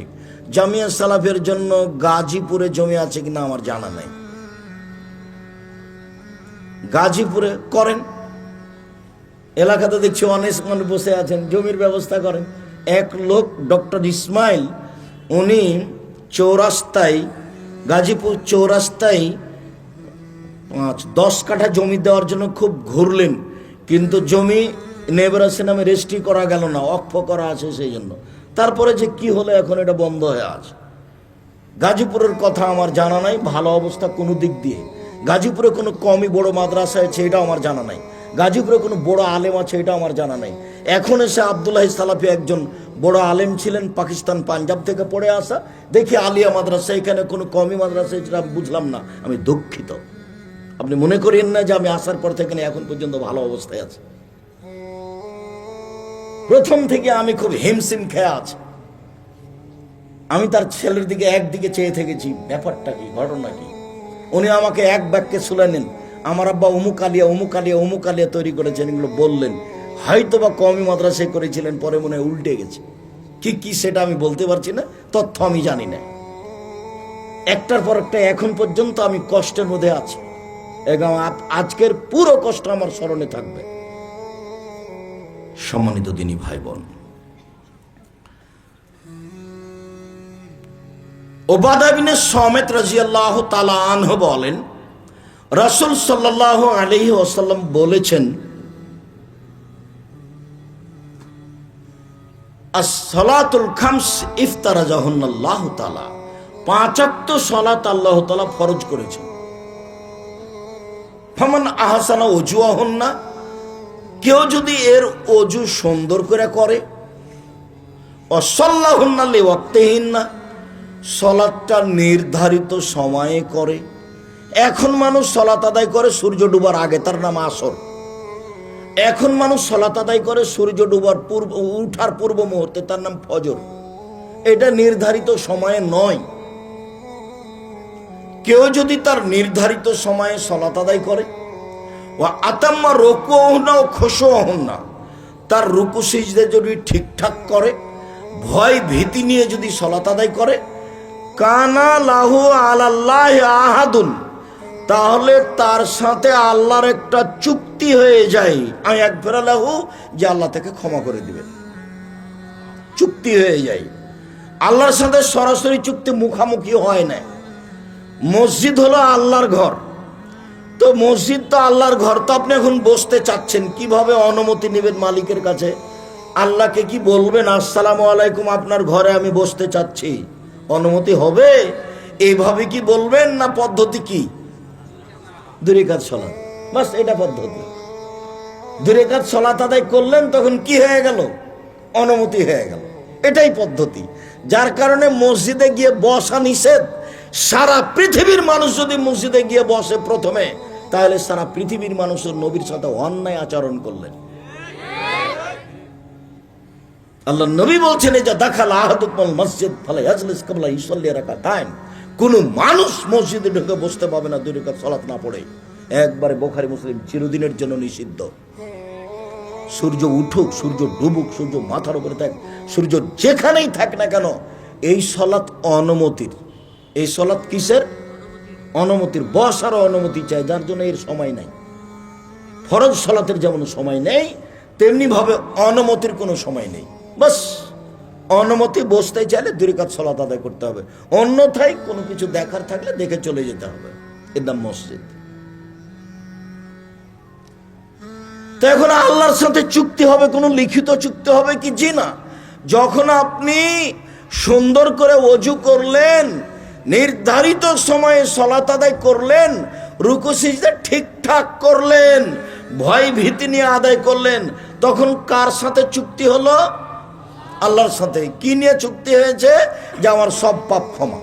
জামিয়া সালাফের জন্য গাজীপুরে জমি আছে কিনা আমার জানা নাই। গাজীপুরে করেন, এলাকাতে দেখছি অনেক মানুষ বসে আছেন, জমির ব্যবস্থা করেন। এক লোক ডক্টর ইসমাইল, উনি চৌরাস্তায়, গাজীপুর চৌরাস্তায় 10 কাঠা জমি দেওয়ার জন্য খুব ঘুরলেন, কিন্তু জমি নেবরাসে নামে রেজিস্ট্রি করা গেল না, অক্ষ করা আছে সেই জন্য। তারপরে যে কি হলো, এখন এটা বন্ধ হয়ে আছে। গাজীপুরের কথা আমার জানা নাই ভালো অবস্থা কোনো দিক দিয়ে। গাজীপুরে কোনো কমই বড় মাদ্রাসা আছে এটাও আমার জানা নাই। গাজীপুরে কোনো বড় আলেম আছে এটাও আমার জানা নাই। এখন এসে আব্দুল্লাহ সালাফি একজন বড় আলেম ছিলেন, পাকিস্তান পাঞ্জাব থেকে পড়ে আসা। দেখি আলিয়া মাদ্রাসা, এখানে কোনো কমই মাদ্রাসা, এটা বুঝলাম না, আমি দুঃখিত। আপনি মনে করেন না যে আমি আসার পর থেকে এখন পর্যন্ত ভালো অবস্থায় আছে। প্রথম থেকে আমি খুব হিমশিম খেয়ে আছি। আমি তার ছেলের দিকে একদিকে চেয়ে থেকেছি, ব্যাপারটা কি, ঘটনা কি। উনি আমাকে এক বাক্যে শুনালেন, আমার আব্বা অমুক আলিয়া অমুক আলিয়া অমুক আলিয়া তৈরি করেছেন, এগুলো বললেন। হয়তো বা কমই মাদ্রাসায় করেছিলেন, পরে মনে হয় উল্টে গেছে। কি কি সেটা আমি বলতে পারছি না, তথ্য আমি জানি না। একটার পর একটা এখন পর্যন্ত আমি কষ্টের মধ্যে আছি, এবং আজকের পুরো কষ্ট আমার স্মরণে থাকবে। সম্মানিত দিনী ভাই বোন, উবাদা বিন সামিত রাদিয়াল্লাহু তাআলা আনহু বলেন, রাসূল সাল্লাল্লাহু আলাইহি ওয়াসাল্লাম বলেছেন, আস-সালাতুল খামস ইফতারাজাহুন্নাল্লাহু তাআলা, 5 ওয়াক্ত সালাত আল্লাহ তাআলা ফরজ করেছেন। ফামান আহসানা ওযুহুন্না, কেউ যদি এর ওযু সুন্দর করে করে, ওয়াসাল্লাহুন্না লিওয়াক্তিহিন্না, সালাতটা নির্ধারিত সময়ে করে। এখন মানুষ সালাত আদায় করে সূর্য ডুবার আগে, তার নাম আসর। এখন মানুষ সালাত আদায় করে সূর্য ডুবার উঠার পূর্ব মুহূর্তে, তার নাম ফজর। এটা নির্ধারিত সময়ে নয়। কেউ যদি তার নির্ধারিত সময়ে সালাত আদায় করে, ওয়া আতাম্মা রুকুহুন্না ওয়া খুশুহুন্না, তার রুকু সিজদা যদি ঠিকঠাক করে, ভয় ভীতি নিয়ে যদি সালাত আদায় করে, কানা লাহু আলাল্লাহি আহাদুন, তাহলে তার সাথে আল্লাহর একটা চুক্তি হয়ে যায়। আমি একবার লাহু, যে আল্লাহ তাকে ক্ষমা করে দিবেন, চুক্তি হয়ে যায়। আল্লাহর সাথে সরাসরি চুক্তি মুখামুখি হয় না। মসজিদ হলো আল্লাহর ঘর, তো মসজিদ তো আল্লাহর ঘর, তো আপনি এখন বসতে চাচ্ছেন, কিভাবে অনুমতি নেবেন মালিকের কাছে? আল্লাহকে কি বলবেন, আসসালামু আলাইকুম, আপনার ঘরে আমি বসতে চাচ্ছি, অনুমতি হবে? এইভাবে কি বলবেন, না পদ্ধতি কি? 2 রাকাত সালাত, বাস এটা পদ্ধতি। 2 রাকাত সালাত আদায় করলেন, তখন কি হয়ে গেল? অনুমতি হয়ে গেল। এটাই পদ্ধতি। যার কারণে মসজিদে গিয়ে বসা নিষেধ। সারা পৃথিবীর মানুষ যদি মসজিদে গিয়ে বসে প্রথমে, তাহলে সারা পৃথিবীর মানুষের নবীর সাথে অন্যায় আচরণ করলেন। আল্লাহ নবী বলছেন, যে দাখাল আহাদুকুমুল মসজিদ ফালা ইয়াজলিস ক্বাবলা ইউসাল্লি রাকাতাইন, কোন মানুষ মসজিদে ঢুকে বসতে পাবে না 2 রাকাত সালাত না পড়ে। একবারে বুখারী মুসলিম, চিরদিনের জন্য নিষিদ্ধ। সূর্য উঠুক, সূর্য ডুবুক, সূর্য মাথার উপরে থাক, সূর্য যেখানেই থাক না কেন, এই সলাৎ অনুমতির। এই সলাৎ কিসের? অনুমতির। বসারও অনুমতি চাই, যার জন্য এর সময় নাই। ফরজ সলাতের যেমন সময় নেই, তেমনি ভাবে অনুমতির কোনো সময় নেই। বাস অনুমতি, বসতে চাইলে 2 রাকাত সলাত আদায় করতে হবে, অন্যথায় কোনো কিছু দেখার থাকলে দেখে চলে যেতে হবে। এর নাম মসজিদ। তো এখন আল্লাহর সাথে চুক্তি হবে, কোনো লিখিত চুক্তি হবে কি? জি না। যখন আপনি সুন্দর করে ওযু করলেন, নির্ধারিত সময়ে সলাত আদায় করলেন, রুকু সিজদা ঠিকঠাক করলেন, ভয় ভীতি নিয়ে আদায় করলেন, তখন কার সাথে চুক্তি হলো? আল্লাহর সাথে। কি নিয়ে চুক্তি হয়েছে? যে আমার সব পাপ ক্ষমা।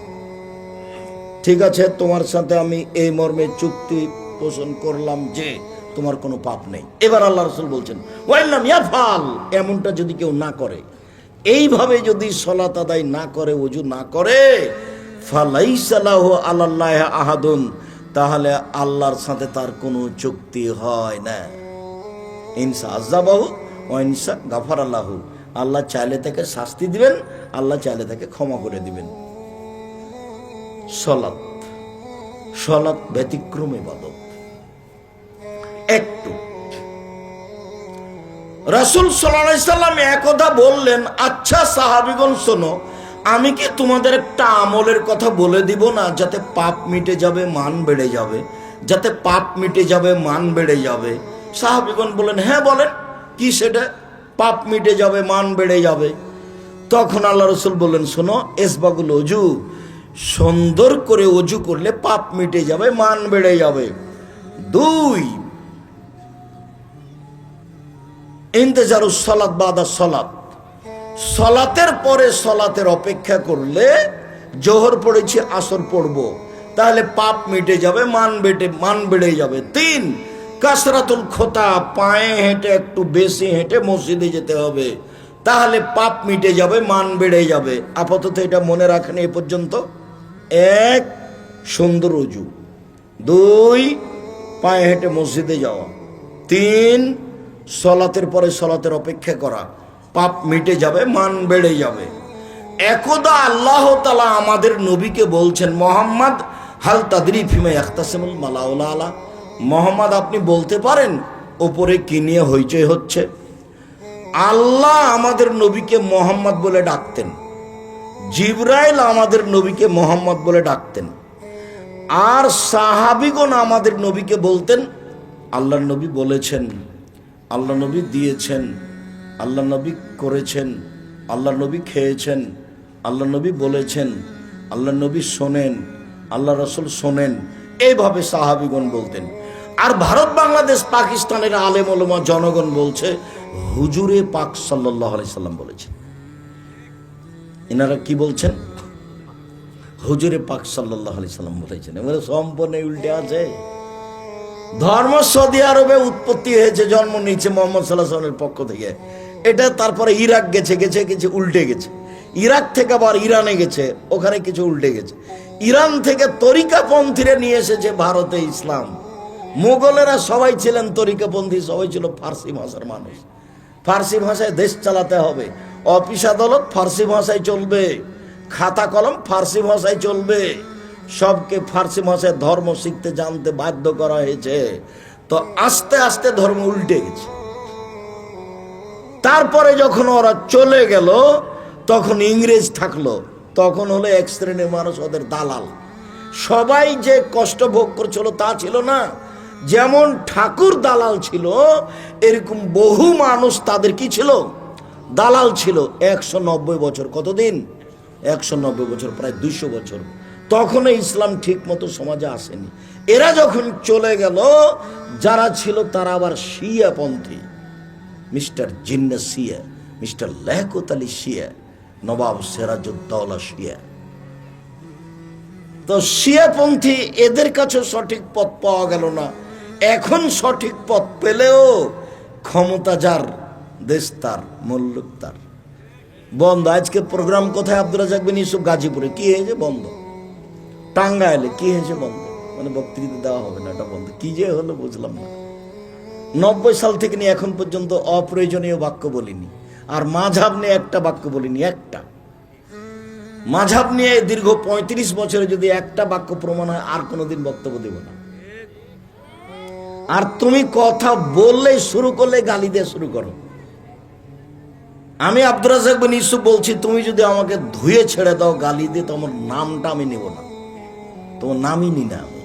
ঠিক আছে, তোমার সাথে আমি এই মর্মে চুক্তি পোষণ করলাম যে তোমার কোনো পাপ নেই। এবার আল্লাহ রাসূল বলছেন, ওয়াইল্লাম ইয়াফাল, এমনটা যদি কেউ না করে, এইভাবে যদি সলাত আদায় না করে, ওযু না করে, ফালাইসা লাহু আলাল্লাহি আহাদুন, তাহলে আল্লাহর সাথে তার কোনো চুক্তি হয় না। ইনসা আযাবাহু ওয়া ইনসা গাফারা লাহু, আল্লাহ চাইলে তাকে শাস্তি দিবেন, আল্লাহ চাইলে তাকে ক্ষমা করে দিবেন। সলাত, সলাত ব্যতিক্রম ইবাদত। একটু রাসূল সাল্লাল্লাহু আলাইহি সাল্লাম একদা বললেন, আচ্ছা সাহাবীগণ শোনো, আমি কি তোমাদের একটা আমলের কথা বলে দিব না, যাতে পাপ মিটে যাবে, মান বেড়ে যাবে, যাতে পাপ মিটে যাবে, মান বেড়ে যাবে। সাহাবীগণ বলেন, হ্যাঁ বলেন, কি সেটা? পাপ মিটে যাবে, মান বেড়ে যাবে। তখন আল্লাহ রাসূল বললেন, শোনো, ইসবাগুল ওযু, সুন্দর করে ওযু করলে পাপ মিটে যাবে, মান বেড়ে যাবে। 2, ইন্তেজারুস সালাত বাদা সালাত, সলাতের পরে সলাতের অপেক্ষা করলে, জোহর পড়েছি আসর পড়বো, তাহলে পাপ মিটে যাবে, মান বেড়ে যাবে। 3, কাসরাতুল খোতা, পায়ে হেঁটে, একটু বেশি হেঁটে মসজিদে যেতে হবে, তাহলে পাপ মিটে যাবে, মান বেড়ে যাবে। আপাতত এটা মনে রাখেন এ পর্যন্ত। 1, সুন্দর ওযু। 2, পায়ে হেঁটে মসজিদে যাওয়া। 3, সলাতের পরে সলাতের অপেক্ষা করা, পাপ মিটে যাবে, মান বেড়ে যাবে। একদা আল্লাহ তাআলা আমাদের নবীকে বলছেন, মোহাম্মদ হাল তাদরি ফিমা ইয়াখতাসিমুল মালাউলা আলা, মোহাম্মদ আপনি বলতে পারেন ওপরে কি নিয়ে হইচই হচ্ছে? আল্লাহ আমাদের নবীকে মোহাম্মদ বলে ডাকতেন, জিবরাইল আমাদের নবীকে মোহাম্মদ বলে ডাকতেন, আর সাহাবীগণ আমাদের নবীকে বলতেন, আল্লাহর নবী বলেছেন, আল্লাহ নবী দিয়েছেন, আল্লাহ নবী করেছেন, আল্লাহ নবী খেয়েছেন, আল্লাহ নবী বলেছেন, আল্লাহ নবী শোনেন, আল্লাহ রাসূল শোনেন, এইভাবে সাহাবীগণ বলতেন। আর ভারত, বাংলাদেশ, পাকিস্তানের আলেম ওলামা জনগণ বলছে, হুজুরে পাক সাল্লাল্লাহু আলাইহি সাল্লাম বলেছেন। এনারা কি বলছেন? হুজুরে পাক সাল্লাল্লাহু আলাইহি সাল্লাম বলেছেন। এবারে সম্পূর্ণ উল্টে আছে। ধর্ম সৌদি আরবে উৎপত্তি হয়েছে, জন্ম নিয়েছে মুহাম্মদ সাল্লাল্লাহু আলাইহি ওয়াসাল্লামের পক্ষ থেকে। এটা তারপরে ইরাক গেছে, উল্টে গেছে। ইরাক থেকে আবার ইরানে গেছে, ওখানে কিছু উল্টে গেছে। ইরান থেকে তরিকাপন্থীরা নিয়ে এসেছে ভারতে ইসলাম। মোগলেরা সবাই ছিলেন তরিকাপন্থী, সবাই ছিল ফার্সি ভাষার মানুষ। ফার্সি ভাষায় দেশ চালাতে হবে, অফিস আদালত ফার্সি ভাষায় চলবে, খাতা কলম ফার্সি ভাষায় চলবে, সবকে ফার্সি ভাষায় ধর্ম শিখতে জানতে বাধ্য করা হয়েছে। তো আস্তে আস্তে ধর্ম উল্টে গেছে। তারপরে যখন ওরা চলে গেল, তখন ইংরেজ থাকলো, তখন হলো এক শ্রেণীর মানুষ, ওদের দালাল। সবাই যে কষ্ট ভোগ করছিল তা ছিল না। যেমন ঠাকুর দালাল ছিল, এরকম বহু মানুষ তাদের কি ছিল? দালাল ছিল। 190 বছর। কতদিন? 190 বছর, প্রায় 200 বছর। তখনও ইসলাম ঠিক মতো সমাজে আসেনি। এরা যখন চলে গেল, যারা ছিল তারা আবার শিয়াপন্থী, মিস্টার জিন্নাহ শিয়া, মিস্টার লিয়াকত আলী শিয়া, নবাব সিরাজউদ্দৌলা শিয়া। তো শিয়াপন্থী, এদের কাছে সঠিক পথ পাওয়া গেল না। এখন সঠিক পথ পেলেও ক্ষমতা যার, দেশ তার, মুল্লুক তার। বন্ধ। আজকে প্রোগ্রাম কোথায়? আব্দুর রাজ্জাক বিন ইউসুফ, গাজীপুরে। কি হয়েছে? বন্ধ। টাঙ্গাইলে কি হয়েছে? বন্ধ। মানে বক্তৃতা দেওয়া হবে না, এটা বন্ধ। কি যে হলো বুঝলাম না। 90 সাল থেকে নিয়ে এখন পর্যন্ত অপ্রয়োজনীয় বাক্য বলিনি, আর মাঝহাব নিয়ে একটা বাক্য বলিনি, একটা মাঝহাব নিয়ে দীর্ঘ 35 বছরে যদি একটা বাক্য প্রমাণ হয় আর কোনোদিন বক্তব্য দেব না। আর তুমি কথা বললে শুরু করলে গালি দিয়ে শুরু করো। আমি আব্দুর রাজ্জাক বিন ইউসুফ বলছি, তুমি যদি আমাকে ধুয়ে ছেড়ে দাও গালি দিয়ে, তোমার নামটা আমি নেব না, তোমার নামই নি না আমি।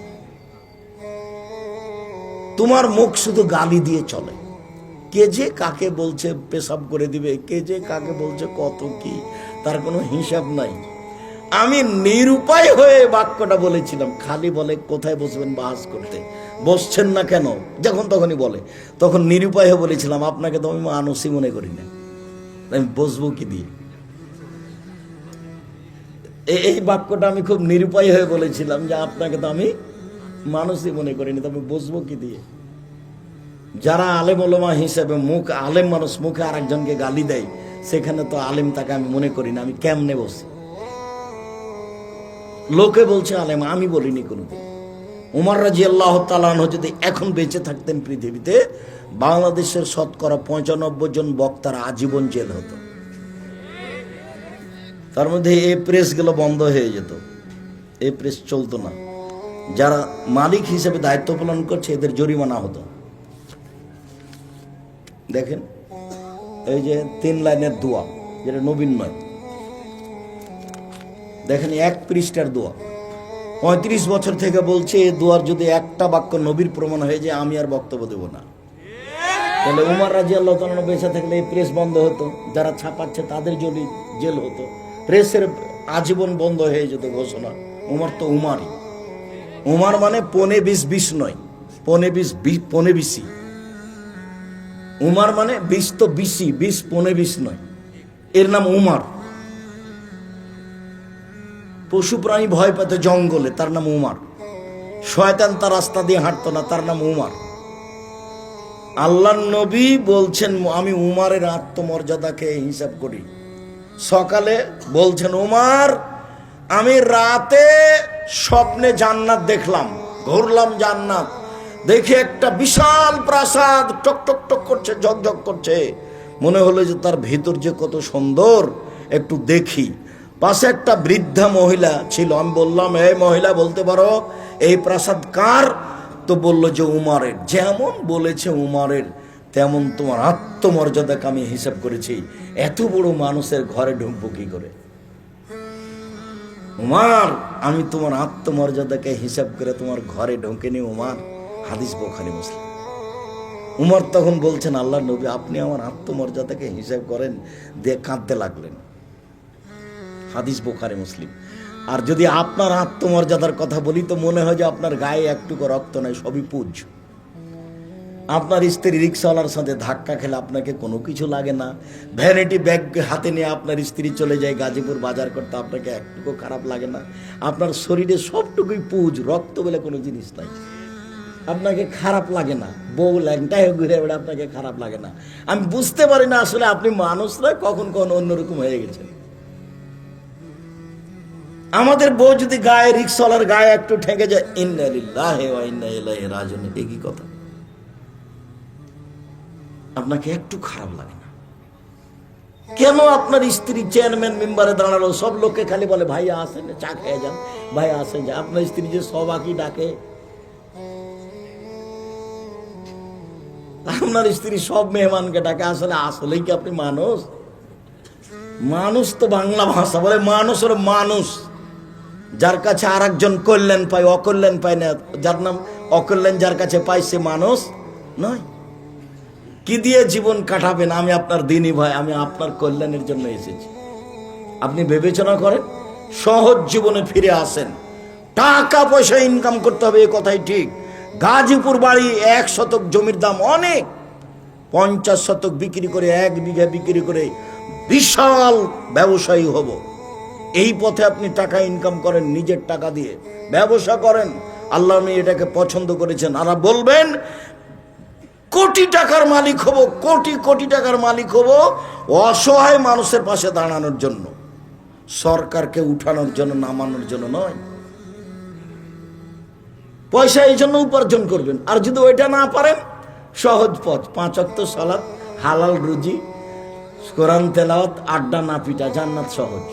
তোমার মুখ শুধু গালি দিয়ে চলে। কে যে কাকে বলছে পেশাব করে দিবে, কে যে কাকে বলছে কত কি, তার কোনো হিসাব নাই। আমি নিরুপায় হয়ে বাক্যটা বলেছিলাম, খালি বলে কোথায় বসবেন বাহাস করতে, বসছেন না কেন, যখন তখনই বলে, তখন নিরুপায় হয়ে বলেছিলাম আপনাকে তো আমি মানুষই মনে করি না, আমি বসবো কি দিয়ে। এই বাক্যটা আমি খুব নিরুপায় হয়ে বলেছিলাম যে আপনাকে তো আমি মানুষই মনে করিনি, তবে বসবো কি দিয়ে। যারা আলেম ওলামা হিসেবে মুখ আলেম মানুষ মুখে আর একজনকে গালি দেয়, সেখানে তো আলেম তাকে আমি মনে করি না, আমি কেমনে বসি। লোকে বলছে আলেম, আমি বলিনি কোনোদিন। উমর রাদিয়াল্লাহু তাআলা আনহু যদি এখন বেঁচে থাকতেন পৃথিবীতে, বাংলাদেশের শতকরা 95 জন বক্তার আজীবন জেল হতো। তার মধ্যে এই প্রেসগুলো বন্ধ হয়ে যেত, এই প্রেস চলতো না। যারা মালিক হিসেবে দায়িত্ব পালন করছে এদের জরিমানা হতো। দেখেন এই যে 3 লাইনের দোয়া, যেটা নবীন নয়, দেখেন 1 পৃষ্ঠার দোয়া, 35 বছর থেকে বলছে এই দোয়ার যদি একটা বাক্য নবীর প্রমাণ হয়ে যায় আমি আর বক্তব্য দেব না। তাহলে উমর রাদিয়াল্লাহু তাআলা বেঁচে থাকলে এই প্রেস বন্ধ হতো, যারা ছাপাচ্ছে তাদের জেল হতো, প্রেসের আজীবন বন্ধ হয়ে যেত ঘোষণা। উমর তো উমারই, উমার মানে 15-20 নয়, 15-20 উমার মানে 20 তো 20 নয়, এর নাম উমার। পশু প্রাণী ভয় পেত জঙ্গলে, তার নাম উমার। শয়তান তার রাস্তা দিয়ে হাঁটতো না, তার নাম উমার। আল্লাহর নবী বলছেন আমি উমারের আত্মমর্যাদাকে হিসাব করি। সকালে বলছেন উমার, আমি রাতে স্বপ্নে জান্নাত দেখলাম, ঘুরলাম জান্নাত, দেখে একটা বিশাল প্রাসাদ টক টক টক করছে, ঝকঝক করছে, মনে হলো যে তার ভিতর যে কত সুন্দর, একটু দেখি। পাশে একটা বৃদ্ধা মহিলা ছিল, আমি বললাম এই মহিলা বলতে পারো এই প্রাসাদ কার? তো বলল যে উমারের। যেমন বলেছে উমারের, তেমন তোমার আত্মমর্যাদাকে আমি হিসাব করেছি, এত বড় মানুষের ঘরে ঢুকবো কি করে? উমার, আমি তোমার আত্মমর্যাদাকে হিসাব করে তোমার ঘরে ঢুকেনি উমার। হাদিস বুখারী মুসলিম। উমর তখন বলছেন আল্লাহর নবী আপনি আমার আত্মমর্যাদাকে হিসাব করেন, দিয়ে কাঁদতে লাগলেন। হাদিস বুখারী মুসলিম। আর যদি আপনার আত্মমর্যাদার কথা বলি তো মনে হয় যে আপনার গায়ে একটুকু রক্ত নাই, সবই পুজ। আপনার স্ত্রী রিক্সাওয়ালার সাথে ধাক্কা খেলে আপনাকে কোনো কিছু লাগে না, ভ্যানিটি ব্যাগ হাতে নিয়ে আপনার স্ত্রী চলে যায় গাজীপুর বাজার করতে, আপনাকে একটুকু খারাপ লাগে না। আপনার শরীরে সবটুকুই পুজ, রক্ত বলে কোনো জিনিস নাই, আপনাকে খারাপ লাগে না। বউ ল্যাংটায় ঘুরে বেড়ে আপনাকে খারাপ লাগে না। আমি বুঝতে পারি না আসলে আপনি মানুষরা কখন অন্যরকম হয়ে গেছেন। আমাদের বউ যদি গায়ে, রিক্সাওয়ালার গায়ে একটু ঠেকে যায়, ইন্না লিল্লাহি ওয়া ইন্না ইলাইহি রাজিউন, একই কথা। আপনাকে একটু খারাপ লাগে না কেন? আপনার স্ত্রী চেয়ারম্যান মেম্বারে দাঁড়ালো, সব লোককে খালি বলে ভাইয়া আসেন চা খেয়ে যান, ভাইয়া আসেন যা। আপনার স্ত্রী যে সবাকি ডাকে, আপনার স্ত্রী সব মেহমানকে ডাকে, আসলেই কি আপনি মানুষ? মানুষ তো বাংলা ভাষা বলে মানুষ, ওর মানুষ। যার কাছে আর একজন কল্যাণ পায়, অকল্যাণ পায় না, যার নাম অকল্যাণ যার কাছে পায় সে মানুষ নয়। কি দিয়ে জীবন কাটাবেন? আমি আপনার দিনই ভাই, আমি আপনার কল্যাণের জন্য এসেছি। আপনি বিবেচনা করেন, সহজ জীবনে ফিরে আসেন। টাকা পয়সা ইনকাম করতে হবে, এ কথাই ঠিক। গাজীপুর বাড়ি, 1 শতক জমির দাম অনেক, 50 শতক বিক্রি করে, 1 বিঘা বিক্রি করে বিশাল ব্যবসায়ী হব। এই পথে আপনি টাকা ইনকাম করেন, নিজের টাকা দিয়ে ব্যবসা করেন। আল্লাহ এটাকে পছন্দ করেছেন। আর বলবেন কোটি টাকার মালিক হব, কোটি কোটি টাকার মালিক হব অসহায় মানুষের পাশে দাঁড়ানোর জন্য, সরকারকে উঠানোর জন্য, নামানোর জন্য নয়। পয়সা এই জন্য উপার্জন করবেন। আর যদি ওইটা না পারেন সহজ পথ, 5 ওয়াক্ত সালাত, হালাল রুজি, কোরআন তেলাওয়াত, আড্ডা না পিটা, জান্নাত সহজ।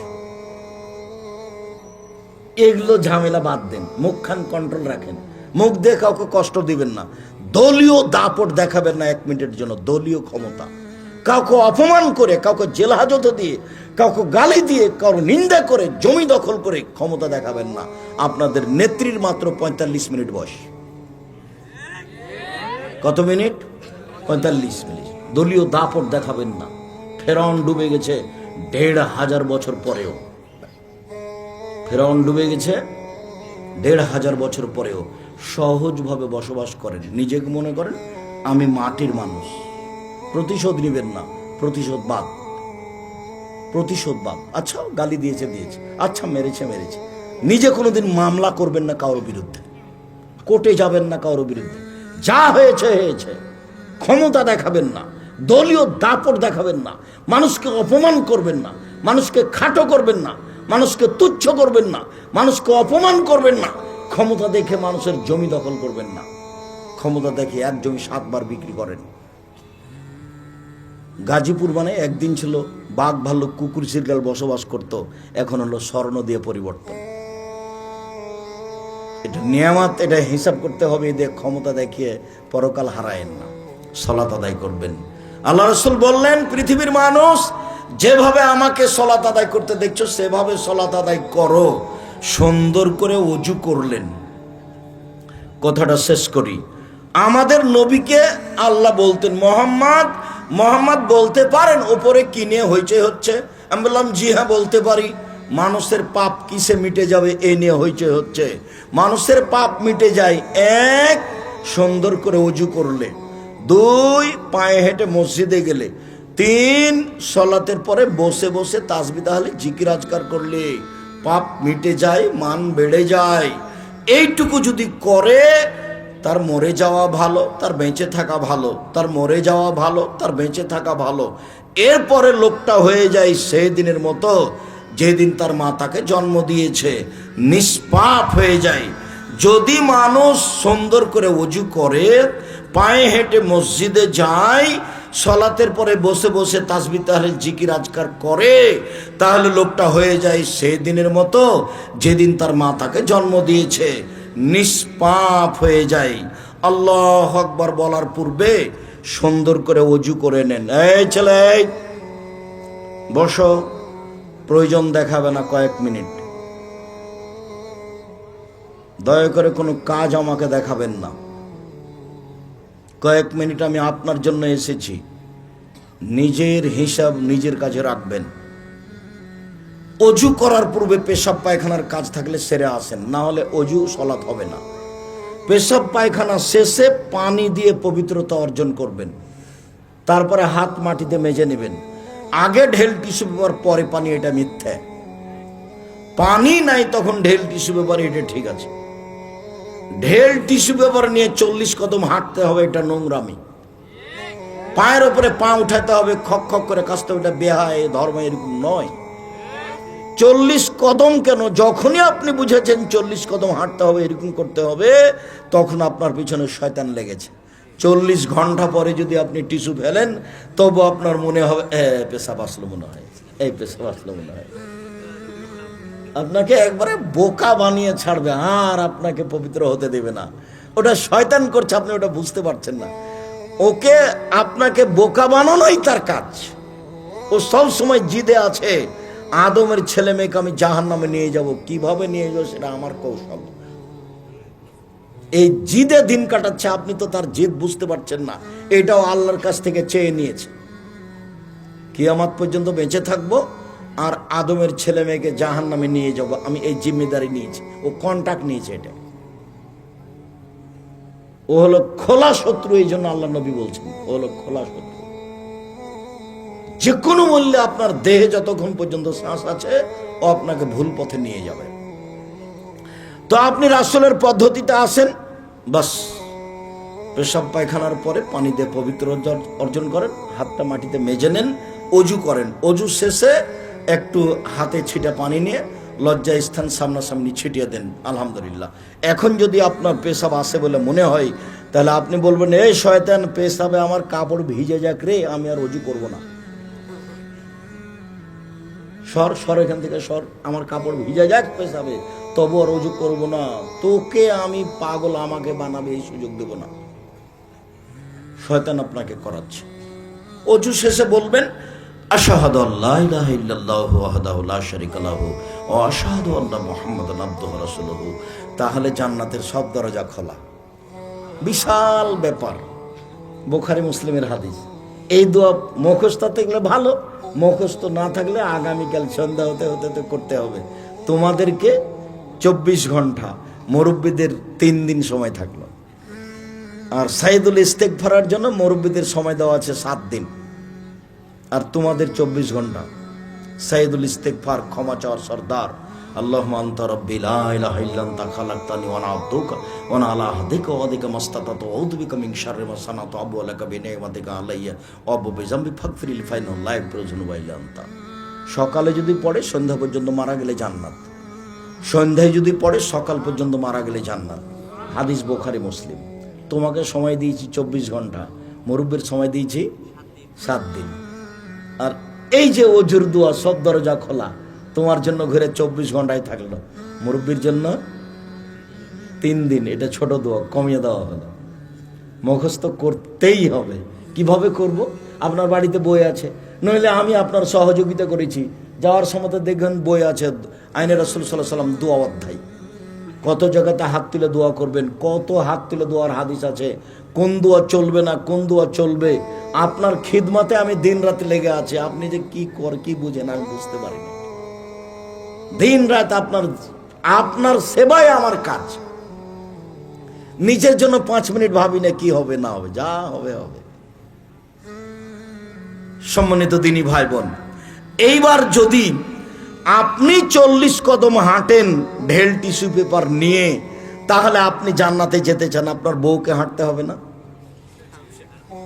এগুলো ঝামেলা বাদ দেন, মুখখান কন্ট্রোল রাখেন, মুখ দিয়ে কাউকে কষ্ট দিবেন না, দলীয় দাপট দেখাবেন না 1 মিনিটের জন্য। দলীয় ক্ষমতা, কাউকে অপমান করে, কাউকে জেল হাজতে দিয়ে, কাউকে গালি দিয়ে, কারো নিন্দা করে, জমি দখল করে ক্ষমতা দেখাবেন না। আপনাদের নেত্রীর মাত্র 45 মিনিট বয়স। কত মিনিট? 45 মিনিট। দলীয় দাপট দেখাবেন না। ফেরাউন ডুবে গেছে 1500 বছর পরেও, ফেরাউন ডুবে গেছে 1500 বছর পরেও সহজভাবে বসবাস করেন। নিজেকে মনে করেন আমি মাটির মানুষ। প্রতিশোধ নিবেন না, প্রতিশোধবাদ, প্রতিশোধবাদ। আচ্ছা গালি দিয়েছে দিয়েছে, আচ্ছা মেরেছে মেরেছে। নিজে কোনোদিন মামলা করবেন না কারোর বিরুদ্ধে, কোর্টে যাবেন না কারোর বিরুদ্ধে, যা হয়েছে হয়েছে। ক্ষমতা দেখাবেন না, দলীয় দাপট দেখাবেন না, মানুষকে অপমান করবেন না, মানুষকে খাটো করবেন না, মানুষকে তুচ্ছ করবেন না, মানুষকে অপমান করবেন না। ক্ষমতা দেখে মানুষের জমি দখল করবেন না। ক্ষমতা দেখে এক জমি 7 বার বিক্রি করেন। গাজীপুর মানে একদিন ছিল বাঘ ভাল্লুক কুকুর শিরগাল বসবাস করত, এখন হলো স্বর্ণ দিয়ে পরিবর্তন। এটা নিয়ামত, এটা হিসাব করতে হবে। এদের ক্ষমতা দেখিয়ে পরকাল হারায়েন না, সালাত আদায় করবেন। আল্লাহ রাসূল বললেন, পৃথিবীর মানুষ যেভাবে আমাকে সালাত আদায় করতে দেখছো সেভাবে সালাত আদায় করো। সুন্দর করে ওযু করলেন। কথাটা শেষ করি। আমাদের নবীকে আল্লাহ বলতেন মোহাম্মদ বলতে পারেন ওপরে কি নিয়ে হইচই হচ্ছে? আমি বললাম জি হ্যাঁ বলতে পারি। মানুষের পাপ কিসে মিটে যাবে এই নিয়ে হইচই হচ্ছে। মানুষের পাপ মিটে যায় 1, সুন্দর করে ওযু করলে, 2, পায়ে হেঁটে মসজিদে গেলে, 3, সলাতের পরে বসে বসে তাসবিহ তাহলে জিকির আজকার করলে পাপ মিটে যায়, মান বেড়ে যায়। এইটুকু যদি করে তার মরে যাওয়া ভালো, তার বেঁচে থাকা ভালো, তার মরে যাওয়া ভালো, তার বেঁচে থাকা ভালো। এরপরে লোকটা হয়ে যায় সেই দিনের মতো যেদিন তার মা তাকে জন্ম দিয়েছে, নিষ্পাপ হয়ে যায়। যদি মানুষ সুন্দর করে ওযু করে, পায়ে হেঁটে মসজিদে যায়, সলাতের পরে বসে বসে তাসবিহ তাহলিল জিকির আজকার করে, তাহলে লোকটা হয়ে যায় সেই দিনের মতো যেদিন তার মা তাকে জন্ম দিয়েছে, নিষ্পাপ হয়ে যায়। আল্লাহু আকবার বলার পূর্বে সুন্দর করে ওযু করে নেন। এই ছেলে বসো, প্রয়োজন দেখাবে না কয়েক মিনিট। দয়া করে কোনো কাজ আমাকে দেখাবেন না। কয়েক মিনিট আমি আপনার জন্য এসেছি। নিজের হিসাব নিজের কাছে রাখবেন। অজু করার পূর্বে পেশাব পায়খানার কাজ থাকলে সেরে আসেন, না হলে অজু সালাত হবে না। পেশাব পায়খানা শেষে পানি দিয়ে পবিত্রতা অর্জন করবেন, তারপরে হাত মাটিতে মেজে নেবেন। আগে ঢেল টিস্যু পেপার পরে পানি, এটা মিথ্যা। পানি নাই তখন ঢেল টিস্যু পেপার, এটা ঠিক আছে। ঢেল টিস্যু পেপার নিয়ে 40 কদম হাঁটতে হবে, এটা নোংরামি। পায়ের ওপরে পা উঠাতে হবে, খক খক করে কাশতে হবে, এটা বেহায় ধর্ম, এরকম নয়। 40 কদম কেন? যখনই আপনি বুঝেছেন 40 কদম হাঁটতে হবে, এরকম করতে হবে, তখন আপনার পিছনে শয়তান লেগেছে। 40 ঘন্টা পরে যদি আপনি টিস্যু ফেলেন, তবু আপনার মনে হবে পেশাব আসলো মনে হয়, এই পেশাব আসলো মনে হয়। আপনাকে একবারে বোকা বানিয়ে ছাড়বে, আর আপনাকে পবিত্র হতে দেবে না। ওটা শয়তান করছে, আপনি ওটা বুঝতে পারছেন না। ওকে আপনাকে বোকা বানানোই তার কাজ। ও সব সময় জিদে আছে, আদমের ছেলে মেয়েকে আমি জাহান্নামে নিয়ে যাব। কিভাবে নিয়ে যাবো সেটা আমার কৌশল। এই জিদে দিন কাটাচ্ছে, আপনি তো তার জিদ বুঝতে পারছেন না। এটাও আল্লাহর কাছ থেকে চেয়ে নিয়েছে, কিয়ামত পর্যন্ত বেঁচে থাকবো আর আদমের ছেলে মেয়েকে জাহান্নামে নিয়ে যাব, আমি এই জিম্মেদারি নিয়েছি। ও কন্ট্রাক্ট নিয়েছে। এটা ও হলো খোলা শত্রু। এই জন্য আল্লাহ নবী বলছেন ও হলো খোলা শত্রু। যে কোনো মূল্যে আপনার দেহে যতক্ষণ পর্যন্ত শ্বাস আছে, ও আপনাকে ভুল পথে নিয়ে যাবে। তো আপনি রাসূলের পদ্ধতিতে আসেন, বাস পেশাব পায়খানার পরে পানি দিয়ে পবিত্র অর্জন করেন, হাতটা মাটিতে মেজে নেন, অজু করেন। অজু শেষে একটু হাতে ছিটা পানি নিয়ে লজ্জা স্থান সামনাসামনি ছিটিয়ে দেন। আলহামদুলিল্লাহ। এখন যদি আপনার পেশাব আসে বলে মনে হয়, তাহলে আপনি বলবেন, এই শয়তান, পেশাবে আমার কাপড় ভিজে যাক রে, আমি আর অজু করব না। সর এখান থেকে সর, আমার কাপড় ভিজে যাক পেশাবে, তবু আর অজু করব না। তোকে আমি পাগল, আমাকে বানাবে এই সুযোগ দেব না। শয়তান আপনাকে করাচ্ছে। অজু শেষে বলবেন, আশহাদু আল্লা ইলাহা ইল্লাল্লাহু ওয়াহদাহু লা শারীকা লাহু ওয়া আশহাদু আন্না মুহাম্মাদান আবদুহু ওয়া রাসূলুহু। তাহলে জান্নাতের সব দরজা খোলা। বিশাল ব্যাপার, বুখারী মুসলিমের হাদিস। এই দোয়া মুখস্থ থাকলে ভালো, মুখস্থ না থাকলে আগামীকাল সন্ধ্যা হতে হতে করতে হবে। তোমাদেরকে 24 ঘন্টা, মুরব্বীদের 3 দিন সময় থাকলো। আর সাইদুল ইস্তেগফারের জন্য মুরব্বীদের সময় দেওয়া আছে 7 দিন, আর তোমাদের 24 ঘন্টা। সাইদুল ইস্তেগফার, ক্ষমা চাওয়ার সর্দার। আল্লাহুম্মা আনতা রাব্বি লা ইলাহা ইল্লা আনতা খালাকতানি ওয়া আনা আবদুকা ওয়া আনা আলা আহদিকা ওয়া ওয়াদিকা মাসতাতাতু ওয়া আউযু বিকা মিন শাররি মা সানাতু আবুউ লাকা বিনি'মাতিকা আলাইয়া ওয়া আবুউ বিযামবি ফাগফিরলি ফা ইন্নাহু লা ইয়াগফিরু যুনুবা ইল্লা আনতা। সকালে যদি পড়ে সন্ধ্যা পর্যন্ত মারা গেলে জান্নাত, সন্ধ্যায় যদি পড়ে সকাল পর্যন্ত মারা গেলে জান্নাত। হাদিস বুখারী মুসলিম। তোমাকে সময় দিয়েছি 24 ঘন্টা, মুরব্বির সময় দিয়েছি 7 দিন। আর এই যে ওজুর দোয়া, সব দরজা খোলা, তোমার জন্য ঘরে 24 ঘন্টায় থাকলো, মুরব্বির জন্য 3 দিন। এটা ছোট দোয়া, কমিয়ে দেওয়া হলো। মুখস্থ করতেই হবে। কিভাবে করব? আপনার বাড়িতে বই আছে, নইলে আমি আপনার সহযোগিতা করেছি। যাওয়ার সময় দেখবেন বই আছে, আইনে রাসূল সাল্লাল্লাহু আলাইহি ওয়াসাল্লাম দোয়া অধ্যায়। কত জায়গাতে হাত তুলে দোয়া করবেন, কত হাত তুলে দোয়ার হাদিস আছে, কোন দোয়া চলবে না, কোন দোয়া চলবে। আপনার খিদমতে আমি দিন রাত লেগে আছি। আপনি যে কি বুঝেন আমি বুঝতে পারি না। দিন রাত আপনার সেবায় আমার কাজ। নিজের জন্য 5 মিনিট ভাবি না কি হবে না হবে, যা হবে হবে। সম্মানিত দিনী ভাই বোন, এইবার যদি আপনি 40 কদম হাঁটেন ঢেল টিস্যু পেপার নিয়ে, তাহলে আপনি জান্নাতে যেতে চান, আপনার বউকে হাঁটতে হবে না।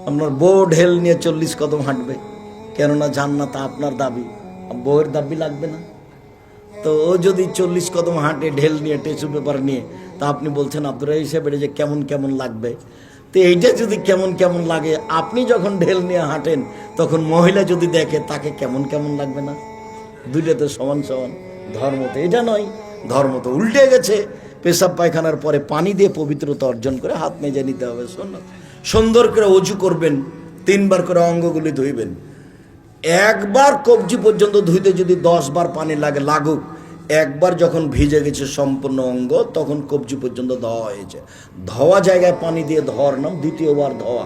আপনার বউ ঢেল নিয়ে 40 কদম হাঁটবে, কেননা জান্নাত আপনার দাবি, বউয়ের দাবি লাগবে না। তো ও যদি 40 কদম হাঁটে ঢেল নিয়ে, টিস্যু পেপার নিয়ে, তা আপনি বলছেন আব্দুর রাহিম সাহেব যে কেমন কেমন লাগবে। তো এইটা যদি কেমন কেমন লাগে, আপনি যখন ঢেল নিয়ে হাঁটেন তখন মহিলা যদি দেখে, তাকে কেমন কেমন লাগবে না? দুইটা তো সমান সমান। ধর্ম তো এটা নয়, ধর্ম তো উল্টে গেছে। পেশাব পায়খানার পরে পানি দিয়ে পবিত্রতা অর্জন করে হাত মেজে নিতে হবে। সুন্দর করে অজু করবেন, 3 বার করে অঙ্গগুলি ধুইবেন। একবার কবজি পর্যন্ত ধুইতে যদি 10 বার পানি লাগুক, একবার যখন ভিজে গেছে সম্পূর্ণ অঙ্গ, তখন কবজি পর্যন্ত ধোয়া হয়েছে। ধোয়া জায়গায় পানি দিয়ে ধোয়ার নাম দ্বিতীয়বার ধোয়া,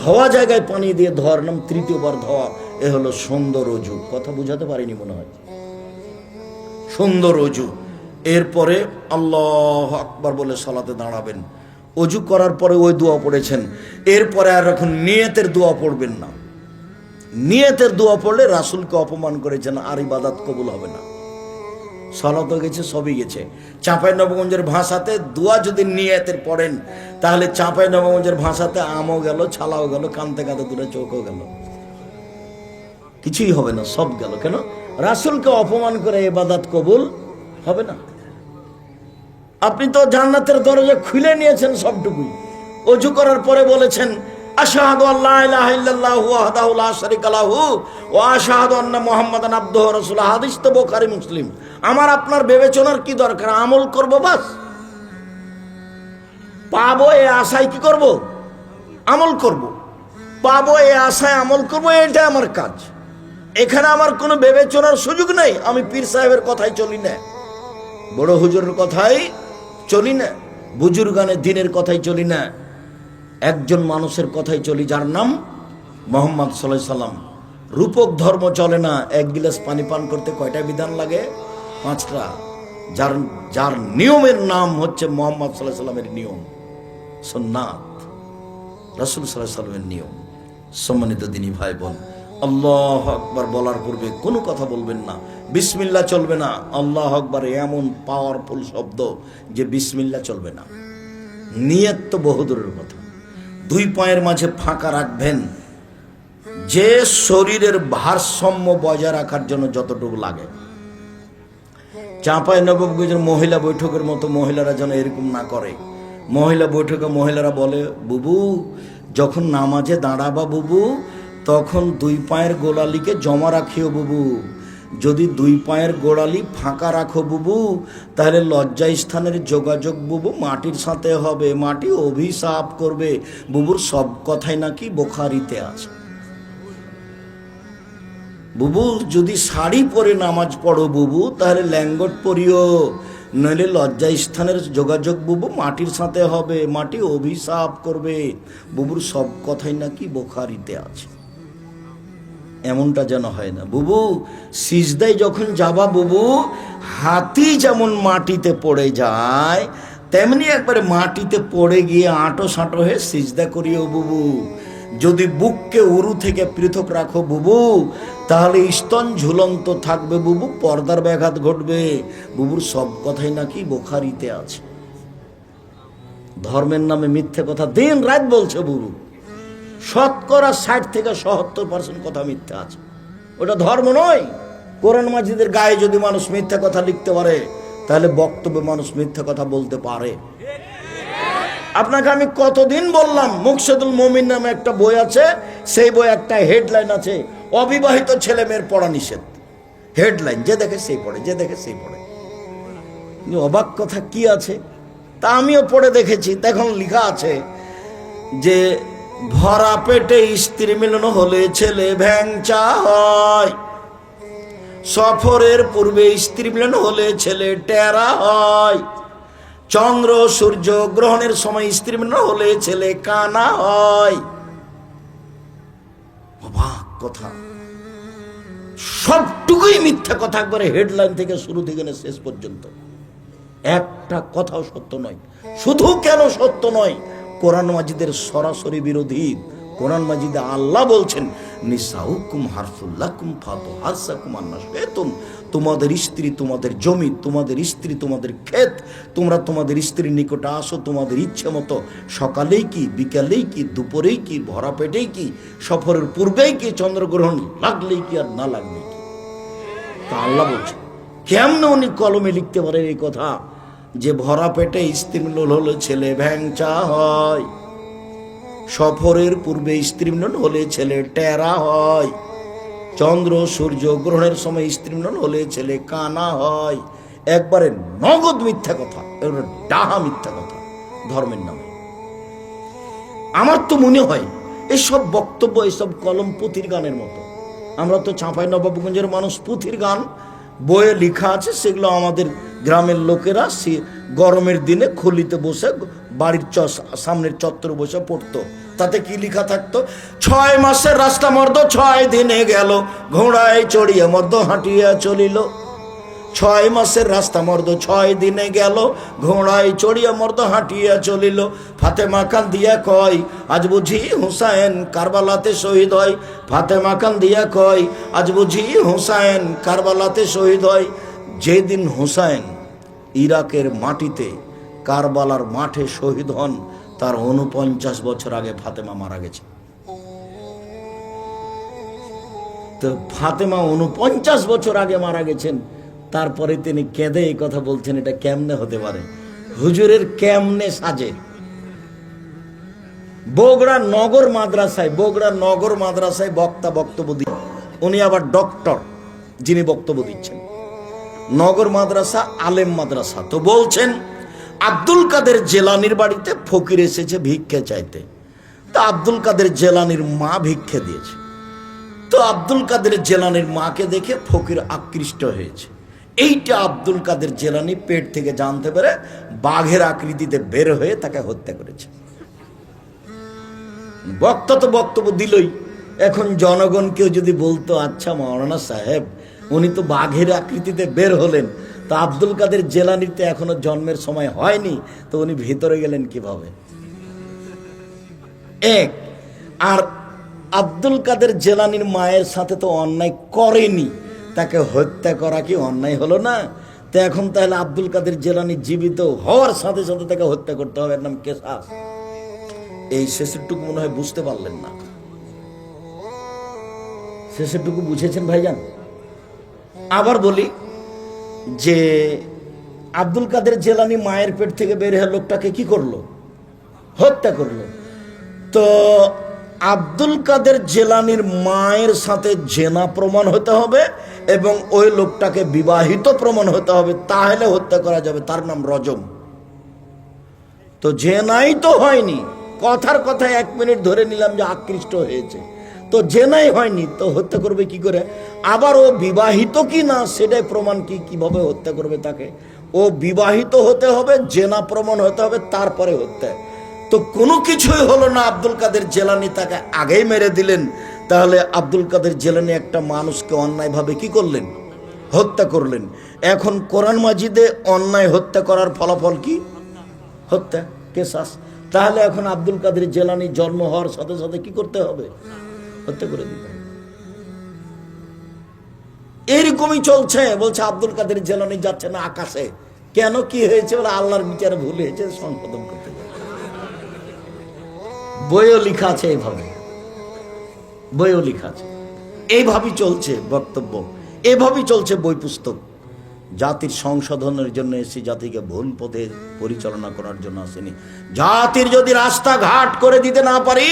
ধোয়া জায়গায় পানি দিয়ে ধোয়ার নাম তৃতীয়বার ধোয়া। এ হলো সুন্দর অজু। কথা বুঝাতে পারিনি মনে হয়। সুন্দর অজু। এরপরে আল্লাহু আকবার বলে সালাতে দাঁড়াবেন। অজু করার পরে ওই দোয়া পড়েছেন, এরপরে আর এখন নিয়তের দোয়া পড়বেন না। নিয়তের দোয়া পড়লে রাসূলকে অপমান করেছেন, আর ইবাদত কবুল হবে না। সালাতও গেছে, সবই গেছে। চাঁপাইনবাবগঞ্জের ভাষাতে দোয়া যদি নিয়তের পড়েন, তাহলে চাঁপাইনবাবগঞ্জের ভাষাতে আমও গেল, ছালাও গেল, কানতে কাঁদতে দূরে চোখও গেল, কিছুই হবে না, সব গেল। কেন? রাসূলকে অপমান করে ইবাদত কবুল হবে না। আপনি তো জান্নাতের দরজা খুলে নিয়েছেন সবটুকুই। অজু করার পরে বলেছেন, আশহাদু আল্লা ইলাহা ইল্লাল্লাহু ওয়াহদাহু লা শারীকা লাহু ওয়া আশহাদু আন্না মুহাম্মাদান আবদুহু ওয়া রাসূলুহু। হাদিস তো বুখারী মুসলিম। আমার আপনার বিবেচনার কি দরকার? আমল করব বাস। পাবো এই আশায় কি করব? আমল করব। পাবো এই আশায় আমল করব, এটা আমার কাজ। এখানে আমার কোনো বিবেচনার সুযোগ নেই। আমি পীর সাহেবের কথাই চলি না, বড় হুজুরের কথাই চলি না, বুজুর্গানে দিনের কথাই চলি না। একজন মানুষের কথাই চলি, যার নাম মুহাম্মদ সাল্লাল্লাহু আলাইহি সাল্লাম। রূপক ধর্ম চলে না। 1 গিলাস পানি পান করতে কয়টা বিধান লাগে? 5টা। যার নিয়মের নাম হচ্ছে মুহাম্মদ সাল্লাল্লাহু আলাইহি সাল্লামের নিয়ম, সুন্নাত, রাসূল সাল্লাল্লাহু আলাইহি সাল্লামের নিয়ম। সম্মানিত দিনী ভাই বোন, আল্লাহু আকবার বলার পূর্বে কোনো কথা বলবেন না, বিসমিল্লাহ চলবে না। আল্লাহু আকবার এমন পাওয়ারফুল শব্দ যে বিসমিল্লাহ চলবে না। নিয়ত তো বহুদূরের কথা। 2 পায়ের মাঝে ফাঁকা রাখবেন, যে শরীরের ভারসাম্য বজায় রাখার জন্য যতটুকু লাগে। চাঁপাইনবাবগঞ্জের মহিলা বৈঠকের মতো মহিলারা যেন এরকম না করে। মহিলা বৈঠকে মহিলারা বলে, বুবু যখন নামাজে দাঁড়াবা বুবু, তখন দুই পায়ের গোড়ালিকে জমা রাখিও বুবু। যদি দুই পায়ের গোড়ালি ফাঁকা রাখো বুবু, তাহলে লজ্জা স্থানের যোগাযোগ বুবু মাটির সাথে হবে, মাটি অভিশাপ করবে। বুবুর সব কথাই নাকি বুখারীতে আছে। বুবু যদি শাড়ি পরে নামাজ পড়ো বুবু, তাহলে ল্যাঙ্গট পরিও, নইলে লজ্জা স্থানের যোগাযোগ বুবু মাটির সাথে হবে, মাটি অভিশাপ করবে। বুবুর সব কথাই নাকি বুখারীতে আছে। এমনটা যেন হয় না। বুবু সিজদায় যখন যাবা বুবু, হাতি যেমন মাটিতে পড়ে যায়, তেমনি একবারে মাটিতে পড়ে গিয়ে আঁটো সাঁটো হয়ে সিজদা করিও বুবু। যদি বুককে উরু থেকে পৃথক রাখো বুবু, তাহলে স্তন ঝুলন্ত থাকবে বুবু, পর্দার ব্যাঘাত ঘটবে। বুবুর সব কথাই নাকি বুখারীতে আছে। ধর্মের নামে মিথ্যে কথা দিন রাত বলছে বুবু। 60% থেকে 70% কথা মিথ্যা আছে। ওটা ধর্ম নয়। কোরআন মাজিদের গায়ে যদি মানুষ মিথ্যা কথা লিখতে পারে, তাহলে বক্তব্যে মানুষ মিথ্যা কথা বলতে পারে। আপনাকে আমি কতদিন বললাম, মুকশেদুল মুমিন নামে একটা বই আছে, সেই বই একটা হেডলাইন আছে, অবিবাহিত ছেলে মেয়ের পড়া নিষেধ। হেডলাইন, যে দেখে সেই পড়ে, যে দেখে সেই পড়ে। অবাক কথা কি আছে, তা আমিও পড়ে দেখেছি। তখন লেখা আছে যে ভরা পেটে স্ত্রী মিলন হলে ছেলে ভ্যাংচা হয়, সফরের পূর্বে স্ত্রী মিলন হলে ছেলে টেরা হয়, চন্দ্র সূর্য গ্রহণের সময় স্ত্রী মিলন হলে ছেলে কানা হয়। অবাক কথা, সবটুকুই মিথ্যা কথা, একবারে হেডলাইন থেকে শুরু থেকে শেষ পর্যন্ত একটা কথাও সত্য নয়। শুধু কেন সত্য নয়, কোরআন মাজিদের সরাসরি বিরোধী। কোরআন মাজিদে আল্লাহ বলছেন, নিসাউকুম হারসুল লাকুম ফাতু হারসাকুম আন্না শিতুম। তোমাদের স্ত্রী তোমাদের জমি, তোমাদের স্ত্রী তোমাদের ক্ষেত। তোমরা তোমাদের স্ত্রীর নিকটে আসো তোমাদের ইচ্ছে মতো, সকালেই কি, বিকালেই কি, দুপুরেই কি, ভরা পেটেই কি, সফরের পূর্বেই কি, চন্দ্রগ্রহণ লাগলেই কি আর না লাগলেই কি। তা আল্লাহ বলছেন, কেমনে উনি কলমে লিখতে পারেন এই কথা যে ভরা পেটে স্ত্রী মিলন হলে ছেলে ভ্যাংচা হয়, সফরের পূর্বে স্ত্রী মিলন হলে ছেলে টেরা হয়, চন্দ্র সূর্য গ্রহণের সময় স্ত্রী মিলন হলে ছেলে কানা হয়। একবারে নগদ মিথ্যা কথা, ডাহা মিথ্যা কথা ধর্মের নামে। আমার তো মনে হয় এসব বক্তব্য, এসব কলম পুঁথির গানের মতো। আমরা তো চাঁপাইনবাবগঞ্জের মানুষ, পুঁথির গান বইয়ে লেখা আছে, সেগুলো আমাদের গ্রামের লোকেরা গরমের দিনে খুলিতে বসে বাড়ির সামনের চত্বরে বসে পড়তো। তাতে কি লেখা থাকতো, 6 মাসের রাস্তা মর্দ 6 দিনে গেল, ঘোড়ায় চড়িয়ে মর্দ হাঁটিয়া চলিল। 6 মাসের রাস্তা মর্দ 6 দিনে গেল, ঘোড়ায় চড়িয়া মর্দ হাঁটিয়া চলিল। ফাতেমা কান্দিয়া কয়, আজ বুঝি হুসাইন কারবালাতে শহীদ হয়। ফাতেমা কান্দিয়া কয়, আজ বুঝি হুসাইন কারবালাতে শহীদ হয়। যেদিন হুসাইন ইরাকের মাটিতে কারবালার মাঠে শহীদ হন, তার 49 বছর আগে ফাতেমা মারা গেছে। তো ফাতেমা 49 বছর আগে মারা গেছেন, তারপরে তিনি কেঁদে এই কথা বলছেন। এটা কেমনে হতে পারে? হুজুরের কেমনে সাজে? বগুড়া নগর মাদ্রাসায় বক্তব্য দিন। উনি আবার ডক্টর, যিনি বক্তব্য দিচ্ছেন। নগর মাদ্রাসা আলেম মাদ্রাসা। তো বলছেন, আব্দুল কাদের জেলানির বাড়িতে ফকির এসেছে ভিক্ষে চাইতে। তো আব্দুল কাদের জেলানির মা ভিক্ষে দিয়েছে। তো আব্দুল কাদের জেলানির মাকে দেখে ফকির আকৃষ্ট হয়েছে। এইটা আব্দুল কাদের জেলানি পেট থেকে জানতে পেরে বাঘের আকৃতিতে বের হয়ে তাকে হত্যা করেছে। বক্তা তো বক্তব্য দিলই। এখন জনগণকেও যদি বলতো, আচ্ছা মাওলানা সাহেব, উনি তো বাঘের আকৃতিতে বের হলেন, তো আব্দুল কাদের জেলানির তো এখনো জন্মের সময় হয়নি, তো উনি ভিতরে গেলেন কিভাবে? এক, আর আব্দুল কাদের জেলানির মায়ের সাথে তো অন্যায় করেনি, তাকে হত্যা করা কি অন্যায় হলো না? তো এখন তাহলে আব্দুল কাদের জেলানি জীবিত হওয়ার সাথে সাথে তাকে হত্যা করতে হবে, এর নাম কেসাস। এই শেষেরটুকু মনে হয় বুঝতে পারলেন না। শেষেরটুকু বুঝেছেন ভাইজান? আবার বলি যে আব্দুল কাদের জেলানি মায়ের পেট থেকে বের হয়ে লোকটাকে কি করলো? হত্যা করলো। তো আব্দুল কাদের জেলানির মায়ের সাথে জেনা প্রমাণ হতে হবে এবং ওই লোকটাকে বিবাহিত প্রমাণ হতে হবে, তাহলে হত্যা করা যাবে, তার নাম রজম। তো জেনাই তো হয়নি, কথার কথা 1 মিনিট ধরে নিলাম যে আকৃষ্ট হয়েছে, তো জেনাই হয়নি, তো হত্যা করবে কি করে? আবার ও বিবাহিত কি না সেটাই প্রমাণ কি, কিভাবে হত্যা করবে তাকে? ও বিবাহিত হতে হবে, জেনা প্রমাণ হতে হবে, তারপরে হত্যা। তো কোনো কিছুই হলো না, আব্দুল কাদের জেলানি তাকে আগেই মেরে দিলেন। তাহলে আব্দুল কাদের জেলানি একটা মানুষকে অন্যায়ভাবে কি করলেন? হত্যা করলেন। এখন কোরআন মাজিদে অন্যায় হত্যা করার ফলাফল কি? হত্যা, কেসাস। তাহলে এখন আব্দুল কাদের জেলানি জন্ম হওয়ার সাথে সাথে কি করতে হবে? হত্যা করে দিতে হবে। এরকমই চলছে। বলছে আব্দুল কাদের জেলানি যাচ্ছে না আকাশে, কেন, কি হয়েছে? বলে আল্লাহর বিচারে ভুল হয়েছে, সংশোধন করতে যাবে। বইও লেখা আছে এইভাবে, বইও লেখা আছে, এইভাবেই চলছে বক্তব্য, এভাবেই চলছে বই পুস্তক। জাতির সংশোধনের জন্য এসে, জাতিকে ভুল পথে পরিচালনা করার জন্য আসেনি। জাতির যদি রাস্তাঘাট করে দিতে না পারি,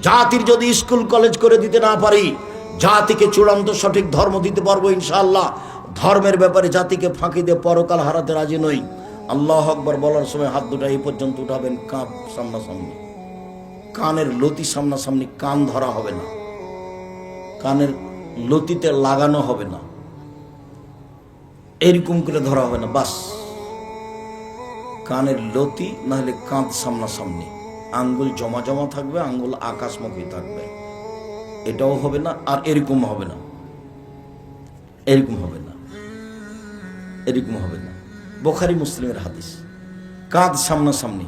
জাতির যদি স্কুল কলেজ করে দিতে না পারি, জাতিকে চূড়ান্ত সঠিক ধর্ম দিতে পারবো ইনশাআল্লাহ। ধর্মের ব্যাপারে জাতিকে ফাঁকি দিয়ে পরকাল হারাতে রাজি নই। আল্লাহু আকবার বলার সময় হাত দুটা এই পর্যন্ত উঠাবেন, কাঁধ সামনাসামনি, কানের লতি সামনাসামনি, কান ধরা হবে না, কানের লতিতে লাগানো হবে না, এরকম করে ধরা হবে না, বাস কানের লতি, না হলে কাঁধ সামনাসামনি, আঙ্গুল জমা জমা থাকবে, আঙ্গুল আকাশমুখী থাকবে, এটাও হবে না। আর এরকম হবে না, এরকম হবে না, এরকম হবে না। বুখারী মুসলিমের হাদিস, কাঁধ সামনাসামনি।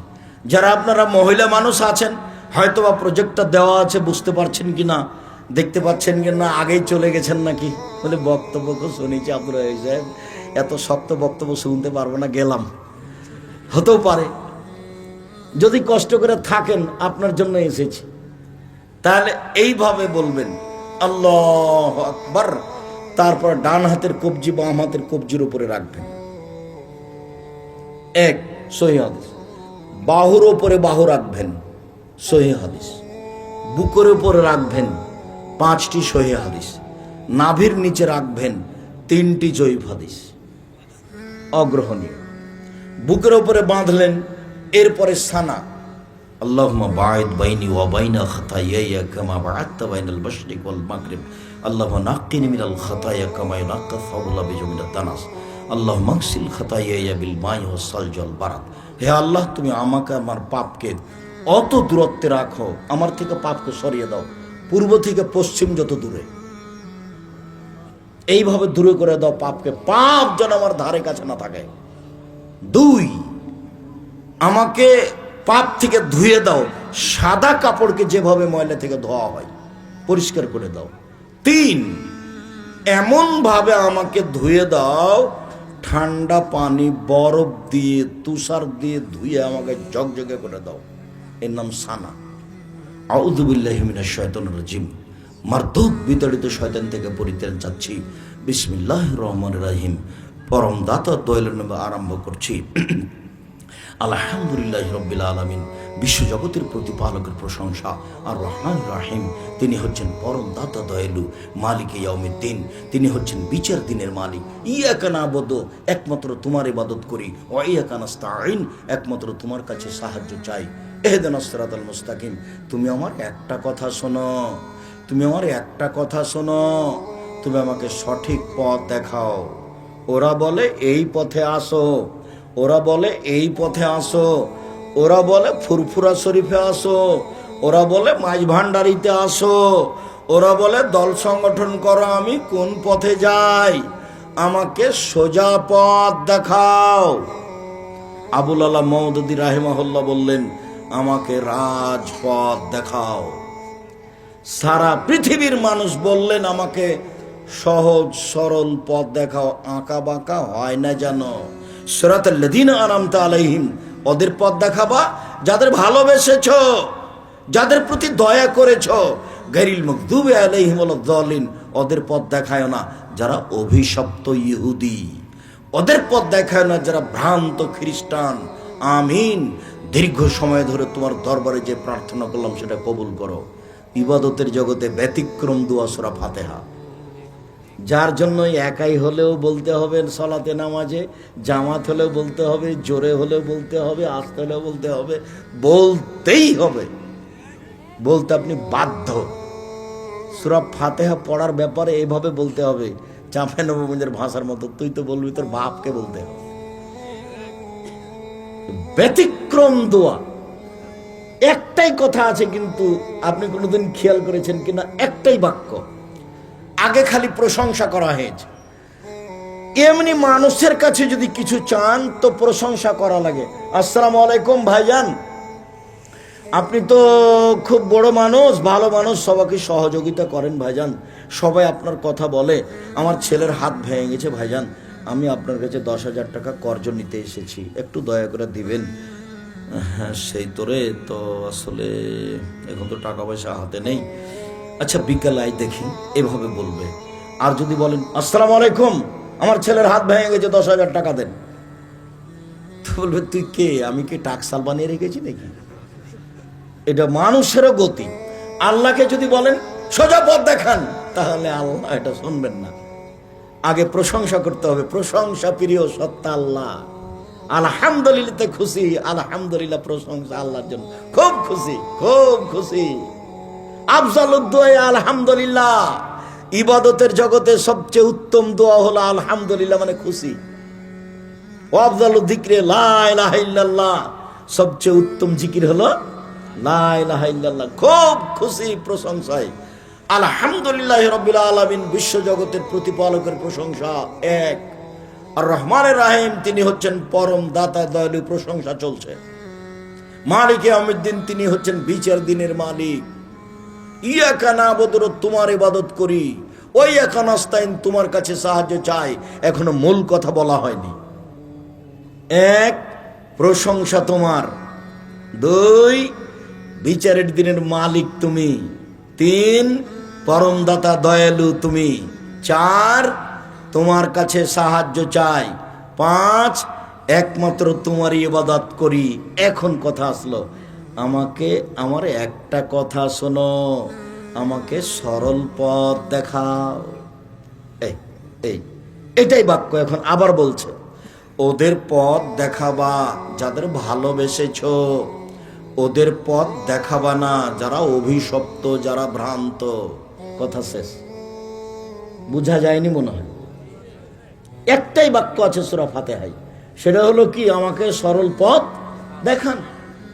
যারা আপনারা মহিলা মানুষ আছেন, হয়তোবা প্রজেক্টটা দেওয়া আছে, বুঝতে পারছেন কিনা, দেখতে পাচ্ছেন কিনা, আগেই চলে গেছেন নাকি? বলে বক্তব্য শুনেছি আব্দুল রাজাক সাহেব, এত শক্ত বক্তব্য শুনতে পারবো না, গেলাম। হতেও পারে, যদি কষ্ট করে থাকেন, আপনার জন্য এসেছি। তাহলে এইভাবে বলবেন আল্লাহু আকবার, তারপর ডান হাতের কবজি বাম হাতের কবজির উপরে রাখবেন। এক সহিহ হাদিস। বাহুর উপরে বাহু রাখবেন, সহিহ হাদিস। বুকের উপরে রাখবেন, 5টি সহিহ হাদিস। নাভির নিচে রাখবেন, 3টি জয়ীফ হাদিস, অগ্রহণীয়। বুকের উপরে বাঁধলেন, এরপরে সানা, আল্লাহুম্মা বাঈদ বাইনি ওয়া বাইনা খাতায়ায়া কামা বা'আদতা বাইনাল মাশরিক ওয়াল মাগরিব, আল্লাহুম্মা নাক্কিনি মিনাল খাতায়া কামা ইউনাক্কা সাবুল আবিজু মিনাদ দানাস, আল্লাহুম্মা আগসিল খাতায়ায়া বিল মাই ওয়াস সালজি ওয়াল বারাদ। হে আল্লাহ, তুমি আমাকে আমার পাপকে অত দূরত্বে রাখো, আমার থেকে পাপকে সরিয়ে দাও, পূর্ব থেকে পশ্চিম যত দূরে, এইভাবে দূরে করে দাও পাপকে, পাপ যেন আমার ধারে কাছে না থাকে। 2, আমাকে পাপ থেকে ধুয়ে দাও, সাদা কাপড়কে যেভাবে ময়লা থেকে ধোয়া হয় পরিষ্কার করে দাও। 3, এমন ভাবে আমাকে ধুয়ে দাও, ঠান্ডা পানি বরফ দিয়ে তুষার দিয়ে ধুয়ে আমাকে ঝকঝকে করে দাও, এর নাম সানা। আউযু বিল্লাহি মিনাশ শাইতানির রাজিম। মারদুদ বিতাড়িত শয়তান থেকে পরিত্রাণ চাচ্ছি। বিসমিল্লাহির রহমানির রহিম। পরম দাতা দয়ালুর নামে আরম্ভ করছি। আলহামদুলিল্লাহি রাব্বিল আলামিন। বিশ্বজগতের প্রতিপালকের প্রশংসা। আর রহমান রাহিম, তিনি হচ্ছেন পরম দাতা দয়ালু, মালিকে ইয়াউমিদ্দিন, তিনি হচ্ছেন বিচার দিনের মালিক। ইয়াকা নাবুদু, একমাত্র তোমার ইবাদত করি, ওয়া ইয়াকা নাস্তাঈন, একমাত্র তোমার কাছে সাহায্য চাই। ইহদিনাস সিরাতাল মুস্তাকিম। তুমি আমার একটা কথা শোনো, তুমি আমার একটা কথা শোনো, তুমি আমাকে সঠিক পথ দেখাও। ওরা বলে এই পথে আসো, ওরা বলে এই পথে আসো, ওরা বলে ফুরফুরা শরীফে আসো, ওরা বলে মাঝ ভান্ডারিতে আসো, ওরা বলে দল সংগঠন করো। আমি কোন পথে যাই? আমাকে সোজা পথ দেখাও। আবুল আলা মওদুদী রাহিমাহুল্লাহ বললেন, আমাকে রাজপথ দেখাও। সারা পৃথিবীর মানুষ বললেন, আমাকে সহজ সরল পথ দেখাও, আঁকা বাঁকা হয় না জানো। সিরাতাল লাযীনা আনআমতা আলাইহিম, ওদের পথ দেখাবা যাদের ভালোবেসেছো, যাদের প্রতি দয়া করেছো। গায়রিল মাগদুবি আলাইহিম ওয়ালাদ-দাল্লিন, ওদের পথ দেখায় না যারা অভিশপ্ত ইহুদি, ওদের পথ দেখায় না যারা ভ্রান্ত খ্রিস্টান। আমিন। দীর্ঘ সময় ধরে তোমার দরবারে যে প্রার্থনা করলাম সেটা কবুল করো। ইবাদতের জগতে ব্যতিক্রম দোয়া সূরা ফাতিহা, যার জন্য একাই হলেও বলতে হবে সালাতে নামাজে, জামাত হলেও বলতে হবে, জোরে হলেও বলতে হবে, আস্তে হলেও বলতে হবে, বলতেই হবে, বলতে আপনি বাধ্য। সূরা ফাতিহা পড়ার ব্যাপারে এইভাবে বলতে হবে, চাঁপাই নবাবগঞ্জের ভাষার মতো, তুই তো বলবি তোর বাপকে বলতে হবে। ব্যতিক্রম দোয়া। একটাই কথা আছে, কিন্তু আপনি কোনোদিন খেয়াল করেছেন কিনা, একটাই বাক্য, আগে খালি প্রশংসা করা হয়েছে। এমনি মানুষের কাছে যদি কিছু চান তো প্রশংসা করা লাগে। আসসালামু আলাইকুম ভাইজান, আপনি তো খুব বড় মানুষ, ভালো মানুষ, সবাইকে সহযোগিতা করেন ভাইজান, সবাই আপনার কথা বলে। আমার ছেলের হাত ভেঙে গেছে ভাইজান, আমি আপনার কাছে 10,000 টাকা কর্জ নিতে এসেছি, একটু দয়া করে দিবেন। হ্যাঁ সেই তোরে তো আসলে এখন তো টাকা পয়সা হাতে নেই, আচ্ছা বিকেল আই দেখি, এভাবে বলবে। আর যদি বলেন আসসালামু আলাইকুম, আমার ছেলের হাত ভেঙে গেছে, 10,000 টাকা দেন, তো বলবে তুই কে, আমি কি টাকসাল বানিয়ে রেখেছি নাকি? এটা মানুষেরও গতি। আল্লাহকে যদি বলেন সোজা পথ দেখান, তাহলে আল্লাহ এটা শুনবেন না। আগে প্রশংসা করতে হবে, প্রশংসা প্রিয় সত্তা আল্লাহ। আলহামদুলিল্লাহতে খুশি, আলহামদুলিল্লাহ প্রশংসা আল্লাহর জন্য, খুব খুশি, খুব খুশি। আফজালুদ দোয়া আলহামদুলিল্লাহ। ইবাদতের জগতে সবচেয়ে উত্তম দোয়া হলো আলহামদুলিল্লাহ, মানে খুশি। আফজালুদ যিকরে লা ইলাহা ইল্লাল্লাহ, সবচেয়ে উত্তম জিকির হলো লা ইলাহা ইল্লাল্লাহ। খুব খুশি প্রশংসায়। আলহামদুলিল্লাহি রাব্বিল আলামিন, বিশ্ব জগতের প্রতিপালকের প্রশংসা এক। আর রহমানের রাহিম, তিনি হচ্ছেন পরম দাতা, দয়ালু, প্রশংসা চলছে। মালিক ইয়াউমিদ্দিন, তিনি হচ্ছেন বিচার দিনের মালিক। ইয়াকা না'বুদু, তোমার ইবাদত করি, ওয়া ইয়াকা নাস্তাইন, তোমার কাছে সাহায্য চাই। এখনো মূল কথা বলা হয়নি। এক, প্রশংসা তোমার। দুই, বিচারের দিনের মালিক তুমি। তিন, পরম দাতা দয়ালু তুমি। চার, তোমার কাছে সাহায্য চাই। পাঁচ, একমাত্র তোমারই ইবাদত করি। এখন কথা আসলো, আমাকে আমার একটা কথা শোনো, আমাকে সরল পথ দেখাও। এই এই এটাই বাক্য। এখন আবার বলছে, ওদের পথ দেখাবা যাদের ভালোবেসেছো, ওদের পথ দেখাবা না যারা অভিশপ্ত, যারা ভ্রান্ত। কথা শেষ। বুঝা যায়নি মনে হয়? একটাই বাক্য আছে সূরা ফাতিহায়, সেটা হলো কি, আমাকে সরল পথ দেখান,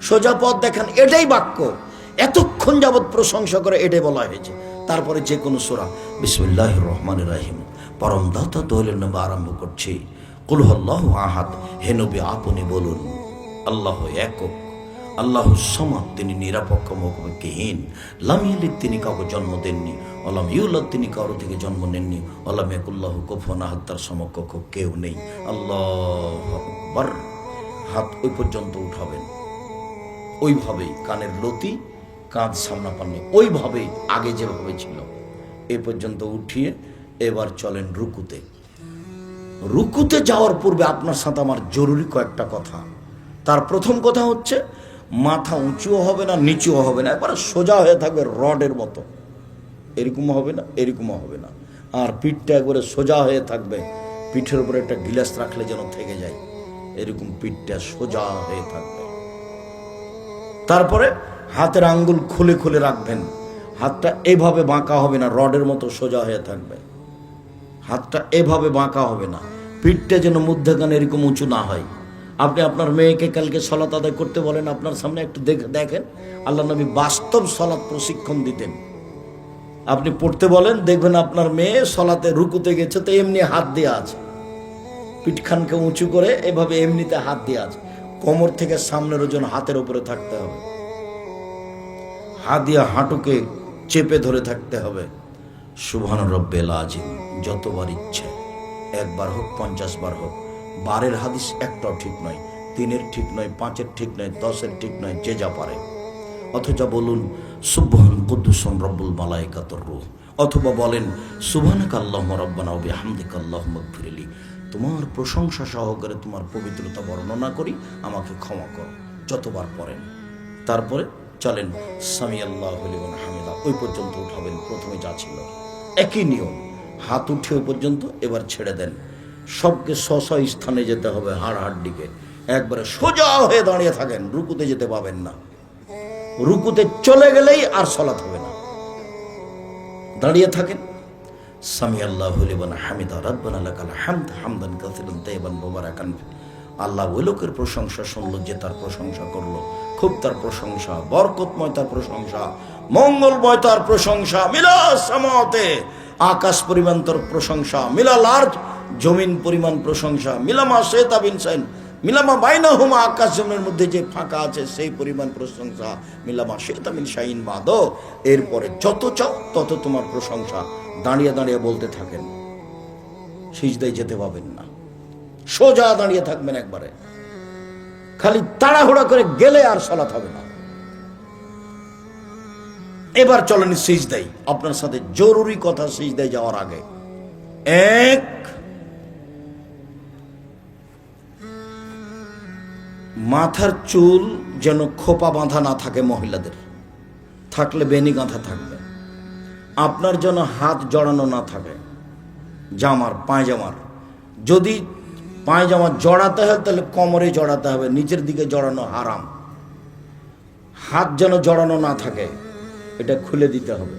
সোজা পথ দেখান। এটাই বাক্য। এতক্ষণ যাবৎ প্রশংসা করে এটাই বলা হয়েছে। তারপরে যে কোনো সূরা, বিসমিল্লাহির রহমানির রহিম, পরম দাতা দয়ালুর নামে আরম্ভ করছি। কুল হুয়াল্লাহু আহাদ, হে নবী আপনি বলুন আল্লাহ একক, আল্লাহ সামাদ, তিনি নিরপেক্ষ মুখহীন। লাম ইয়ালিদ, তিনি কাউকে জন্ম দেননি। ওয়ালাম ইউলাদ, তিনি কারো থেকে জন্ম নেননি। ওয়ালাম ইয়াকুল্লাহু কুফুয়ান আহাদ, তার সমকক্ষ কেউ নেই। আল্লাহু আকবার। হাত ওই পর্যন্ত উঠাবেন, ওইভাবেই কানের লতি, কাঁধ সামনাপান্নি, ওইভাবেই আগে যেভাবে ছিল এ পর্যন্ত উঠিয়ে এবার চলেন রুকুতে। রুকুতে যাওয়ার পূর্বে আপনার সাথে আমার জরুরি কয়েকটা কথা। তার প্রথম কথা হচ্ছে, মাথা উঁচুও হবে না, নিচুও হবে না, একবার সোজা হয়ে থাকবে রডের মতো। এরকম হবে না, এরকমও হবে না। আর পিঠটা একবারে সোজা হয়ে থাকবে, পিঠের উপরে একটা গিলাস রাখলে যেন থেকে যায়, এরকম পিঠটা সোজা হয়ে থাকবে। তারপরে হাতের আঙ্গুল খুলে খুলে রাখবেন। হাতটা এভাবে বাঁকা হবে না, রডের মতো সোজা হয়ে থাকবে। হাতটা এভাবে বাঁকা হবে না, পিঠটা যেন মধ্যখানে এরকম উঁচু না হয়। আপনি আপনার মেয়েকে কালকে সালাত আদায় করতে বলেন, আপনার সামনে একটু দেখেন, আল্লাহ নবী বাস্তব সালাত প্রশিক্ষণ দিতেন। আপনি পড়তে বলেন, দেখবেন আপনার মেয়ে সালাতে রুকুতে গেছে তো এমনি হাত দিয়ে আছে, পিঠখানকে উঁচু করে এভাবে এমনিতে হাত দিয়ে আছে। কোমর থেকে সামনের ওজন হাতের উপরে থাকতে হবে, হাত দিয়ে হাঁটুকে চেপে ধরে থাকতে হবে। সুবহান রব্বিল আযীম যতবার ইচ্ছে, একবার হোক 50 বার হোক। বারের হাদিস একটাও ঠিক নয়, 3-এর ঠিক নয়, 5-এর ঠিক নয়, 10-এর ঠিক নয়, যে যা পারে। অথবা বলুন সুবহান কুদ্দুসুন রব্বুল মালাইকাতুর রূহ, অথবা বলেন সুবহানাকা আল্লাহুম্মা রাব্বানা ওয়া বিহামদিকা আল্লাহুম্মা ইগফিরলি, তোমার প্রশংসা সহকারে তোমার পবিত্রতা বর্ণনা করি, আমাকে ক্ষমা করো। যতবার পড়েন। তারপরে চলেন সামি আল্লাহু লিমান হামিদা, ওই পর্যন্ত উঠাবেন। প্রথমে যা ছিল একই নিয়ম, হাত উঠে ওই পর্যন্ত, এবার ছেড়ে দেন। সবকে স্ব স্থানে যেতে হবে, হাড় দিকে একবারে সোজা হয়ে দাঁড়িয়ে থাকেন, রুকুতে যেতে পাবেন না। রুকুতে চলে গেলেই আর সালাত হবে না। দাঁড়িয়ে থাকেন। সামি আল্লাহু লিমান হামিদা রাব্বানা লাকাল হামদ হামদান কাসীরান তাইয়িবান মুবারাকান। আল্লাহ ওই লোকের প্রশংসা শুনল যে তার প্রশংসা করলো, খুব তার প্রশংসা, বরকতময় তার প্রশংসা, মঙ্গলময় তার প্রশংসা। মিলা সামাওয়াতে, আকাশ পরিমাণ তার প্রশংসা, মিলা লার্জ, জমিন পরিমাণ প্রশংসা, মিলামা শেতা বিন সাইন, মিলামা বাইনাহুমা, আকাশ জমিনের মধ্যে যে ফাঁকা আছে সেই পরিমাণ প্রশংসা, মিলামা শেতা বিন শাইন বাদ। এরপরে যত চাও তত তোমার প্রশংসা। দাঁড়িয়ে দাঁড়িয়ে বলতে থাকেন, সিজদায় যেতে পাবেন না, সোজা দাঁড়িয়ে থাকবেন একবারে। খালি তাড়াহুড়া করে গেলে আর সালাত হবে না। এবার চলেন সিজদায়। আপনার সাথে জরুরি কথা সিজদায় যাওয়ার আগে, এক, মাথার চুল যেন খোপা বাঁধা না থাকে, মহিলাদের থাকলে বেনি গাঁথা থাকবে। আপনার যেন হাত জড়ানো না থাকে জামার, পায়জামার। যদি পায়জামা জড়াতে হয় তাহলে কোমরে জড়াতে হবে, নিচের দিকে জড়ানো হারাম। হাত যেন জড়ানো না থাকে, এটা খুলে দিতে হবে।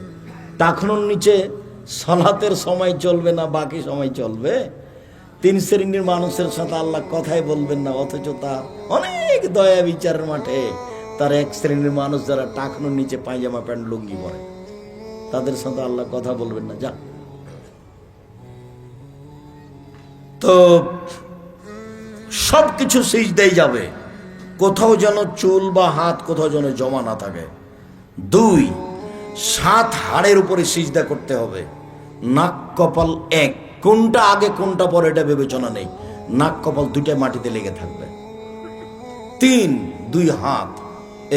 টাকনুর নিচে সালাতের সময় চলবে না, বাকি সময় চলবে। তিন শ্রেণীর মানুষের সাথে আল্লাহ কথাই বলবেন না, অথচ তার অনেক দয়া বিচারের মাঠে তার এক শ্রেণীর মানুষ যারা টাকনুর নিচে পায়জামা প্যান্ট লুঙ্গি পরে, তাদের সাথে আল্লাহ কথা বলবেন না। যা, তো সবকিছু সিজদায় যাবে, কোথাও যেন চুল বা হাত কোথাও যেন জমা না থাকে। দুই, 7 হাড়ের উপরে সিজদা করতে হবে। নাক কপাল এক, কোনটা আগে কোনটা পরে এটা বিবেচনা নেই, নাক কপাল দুইটাই মাটিতে লেগে থাকবে। 3, 2 হাত,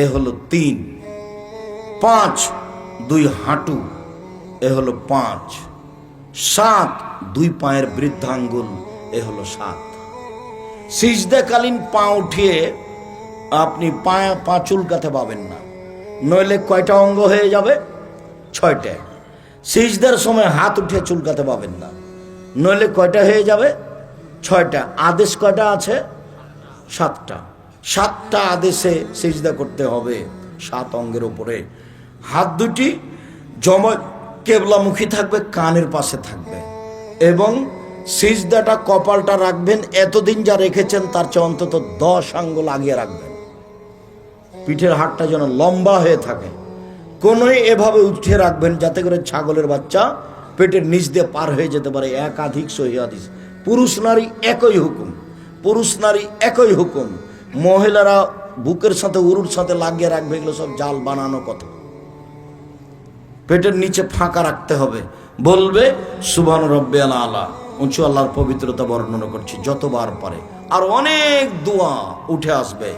এ হলো 3। 5, 2 হাঁটু, এ হলো 5। 7, 2 পায়ের বৃদ্ধাঙ্গুল, এ হলো 7। সিজদাকালীন পা উঠিয়ে আপনি পা চুলকাতে পাবেন না, নইলে কয়টা অঙ্গ হয়ে যাবে? 6টা। সিজদার সময় হাত উঠিয়ে চুলকাতে পাবেন না, নইলে কয়টা হয়ে যাবে? 6টা। আদেশ কয়টা আছে? 7টা। 7টা আদেশে সিজদা করতে হবে 7 অঙ্গের উপরে। হাত দুটি জমা কেবলামুখী থাকবে, কানের পাশে থাকবে, এবং সিজদাটা কপালটা রাখবেন এতদিন যা রেখেছেন তার চেয়ে অন্তত 10 আঙ্গুল আগিয়ে রাখবেন। পিঠের হাড়টা যেন লম্বা হয়ে থাকে, কোনোই এভাবে উঠে রাখবেন যাতে করে ছাগলের বাচ্চা পেটের নিচ দিয়ে পার হয়ে যেতে পারে। একাধিক সহিহ হাদিস। পুরুষ নারী একই হুকুম, পুরুষ নারী একই হুকুম। মহিলারা বুকের সাথে উরুর সাথে লাগিয়ে রাখবে, এগুলো সব জাল বানানো কথা। পেটের নিচে ফাঁকা রাখতে হবে। বলবে সুবহান রাব্বিয়াল আলা, উঁচু আল্লাহর পবিত্রতা বর্ণনা করছি যতবার পারে। আর অনেক দোয়া উঠে আসবে।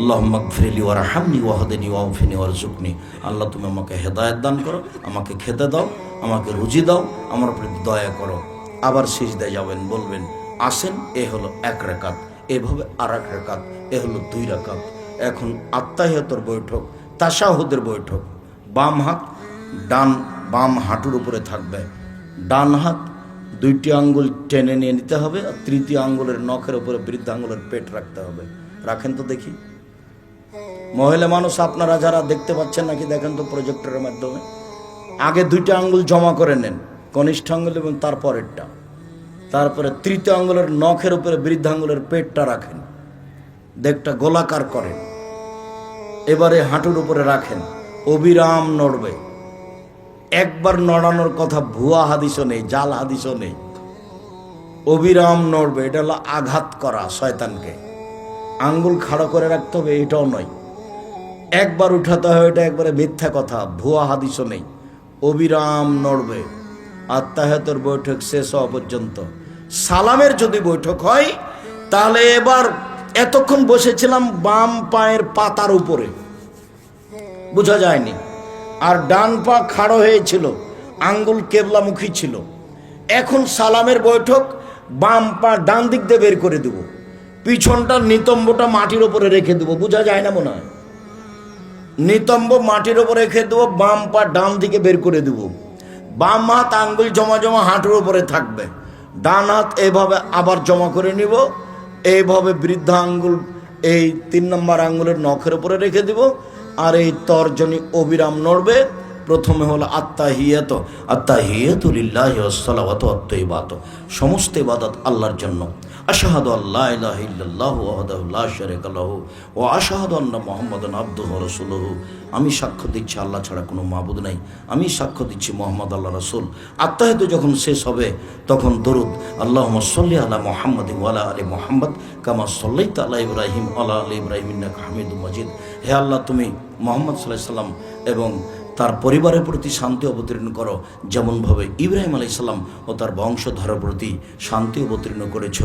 আল্লাহুম্মা গফিরলি ওয়ারহামনি ওয়াহদিনি ওয়াফিনি ওয়ারযুকনি। আল্লাহ তুমি আমাকে হেদায়েত দান করো, আমাকে খেতে দাও, আমাকে রুজি দাও, আমার প্রতি দয়া করো। আবার সিজদায় যাবেন, বলবেন আসেন, এ হলো 1 রাকাত, এভাবে আর 1 রাকাত, এ হলো 2 রাকাত। এখন আত্তাহিয়াতুর বৈঠক, তাশাহুদের বৈঠক। বাম হাত বাম হাঁটুর উপরে থাকবে, ডান হাত 2টি আঙ্গুল টেনে নিয়ে নিতে হবে, আর 3য় আঙ্গুলের নখের উপরে বৃদ্ধ আঙ্গুলের পেট রাখতে হবে। রাখেন তো দেখি। মহিলা মানুষ আপনারা যারা দেখতে পাচ্ছেন নাকি দেখেন তো প্রজেক্টরের মাধ্যমে। আগে 2টা আঙ্গুল জমা করে নেন, কনিষ্ঠ আঙ্গুল এবং তারপরেরটা। তারপরে 3য় আঙ্গুলের নখের উপরে বৃদ্ধ আঙ্গুলের পেটটা রাখেন, দেখটা গোলাকার করেন। এবারে হাঁটুর উপরে রাখেন, অবিরাম নড়বে। একবার নড়ানোর কথা ভুয়া হাদিসও নেই, জাল হাদিসও নেই। অবিরাম নড়বে, এটা হলো আঘাত করা শয়তানকে। আঙ্গুল খাড়ো করে রাখতে হবে, এটাও নয়। একবার উঠাতে হয়, এটা একবারে মিথ্যা কথা, ভুয়া হাদিসও নেই। অবিরাম নড়বে আত্তাহিয়াতুর বৈঠক শেষ হওয়া পর্যন্ত। সালামের যদি বৈঠক হয় তাহলে এবার এতক্ষণ বসেছিলাম বাম পায়ের পাতার উপরে, বোঝা যায়নি, আর ডান পা খাড়ো হয়েছিল, আঙ্গুল কেবলামুখী ছিল। এখন সালামের বৈঠক, বাম পা ডান দিক দিয়ে বের করে দেব, পিছনটা নিতম্বটা মাটির ওপরে রেখে দেবো, বোঝা যায় না মনে হয়? নিতম্ব মাটির ওপরে রেখে দেবো, বাম পা ডান দিকে বের করে দেবো, বাম হাত আঙ্গুল জমা জমা হাঁটুর ওপরে থাকবে, ডান হাত এইভাবে আবার জমা করে নিব, এইভাবে বৃদ্ধা আঙ্গুল এই 3 নম্বর আঙ্গুলের নখের উপরে রেখে দিব, আর এই তর্জনী অবিরাম নড়বে। প্রথমে হলো আত্তাহিয়াতু, আত্তাহিয়াতু লিল্লাহি ওয়াসসালাওয়াতু ওয়াত-তাইয়্যিবাতু, সমস্ত ইবাদত আল্লাহর জন্য। আশহাদু আল্লা ইলাহা ইল্লাল্লাহু ওয়াহদাহু লা শারীকা লাহু ওয়া আশহাদু আন্না মুহাম্মাদান আবদুহু ওয়া রাসূলুহু, আমি সাক্ষ্য দিচ্ছি আল্লাহ ছাড়া কোনো মাবুদ নাই, আমি সাক্ষ্য দিচ্ছি মুহাম্মদ আল্লাহ রাসূল। আত্তাহিয়াতু যখন শেষ হবে তখন দরুদ, আল্লাহুম্মা সাল্লি আলা মুহাম্মাদিন ওয়া আলা আলি মুহাম্মাদ কামা সাল্লাইতা আলা ইব্রাহিম ওয়া আলা আলি ইব্রাহিম ইন্নাকা হামিদুম মাজিদ। হে আল্লাহ, তুমি মুহাম্মদ সাল্লাল্লাহু আলাইহি সাল্লাম এবং তার পরিবারের প্রতি শান্তি অবতীর্ণ করো, যেমনভাবে ইব্রাহিম আলাইহিস সালাম ও তার বংশধরের প্রতি শান্তি অবতীর্ণ করেছ।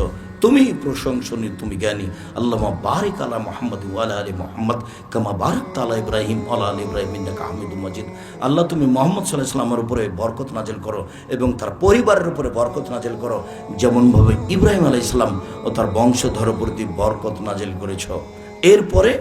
তুমি প্রশংসনীয়, তুমি জ্ঞানী। আল্লাহুম্মা বারিক আলা মুহাম্মাদ ওয়া আলা আলি মুহাম্মাদ কামা বারাকতা আলা ইব্রাহিম ওয়া আলা আলি ইব্রাহিম ইন্নাকা হামিদুম মাজিদ। আল্লাহ, তুমি মুহাম্মদ সাল্লাল্লাহু আলাইহি সাল্লামের উপরে বরকত নাজিল করো এবং তার পরিবারের উপরে বরকত নাজিল করো, যেমনভাবে ইব্রাহিম আলাইহিস সালাম ও তার বংশধরের প্রতি বরকত নাজিল করেছ। এরপরে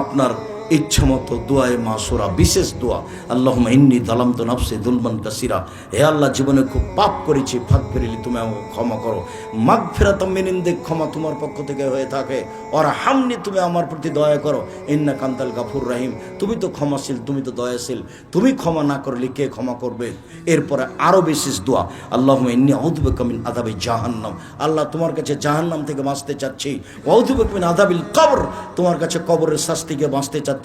আপনার ইচ্ছা মতো দোয়ায়ে মাসুরা, বিশেষ দোয়া, আল্লাহুম্মা ইন্নী যালামতু নাফসি যুলমান কাসীরা, হে আল্লাহ, জীবনে খুব পাপ করেছি, ফাগফিরলি, তুমি আমাকে ক্ষমা করো। মাগফিরাতাম মিন ইনদিক, ক্ষমা তোমার পক্ষ থেকে হয়ে থাকে। ওয়ারহামনি, তুমি আমার প্রতি দয়া করো। ইন্নাকা আনতাল গাফুর রহিম, তুমি তো ক্ষমাশীল, তুমি তো দয়াশীল, তুমি ক্ষমা না করলে কে ক্ষমা করবে? এরপরে আরও বিশেষ দোয়া, আল্লাহুম্মা ইন্নী আউযু বিকা মিন আযাবি জাহান্নাম, আল্লাহ তোমার কাছে জাহান্নাম থেকে বাঁচতে চাচ্ছি। ওয়া আউযু বিকা মিন আযাবিল কবর, তোমার কাছে কবরের শাস্তি থেকে বাঁচতে চাচ্ছি।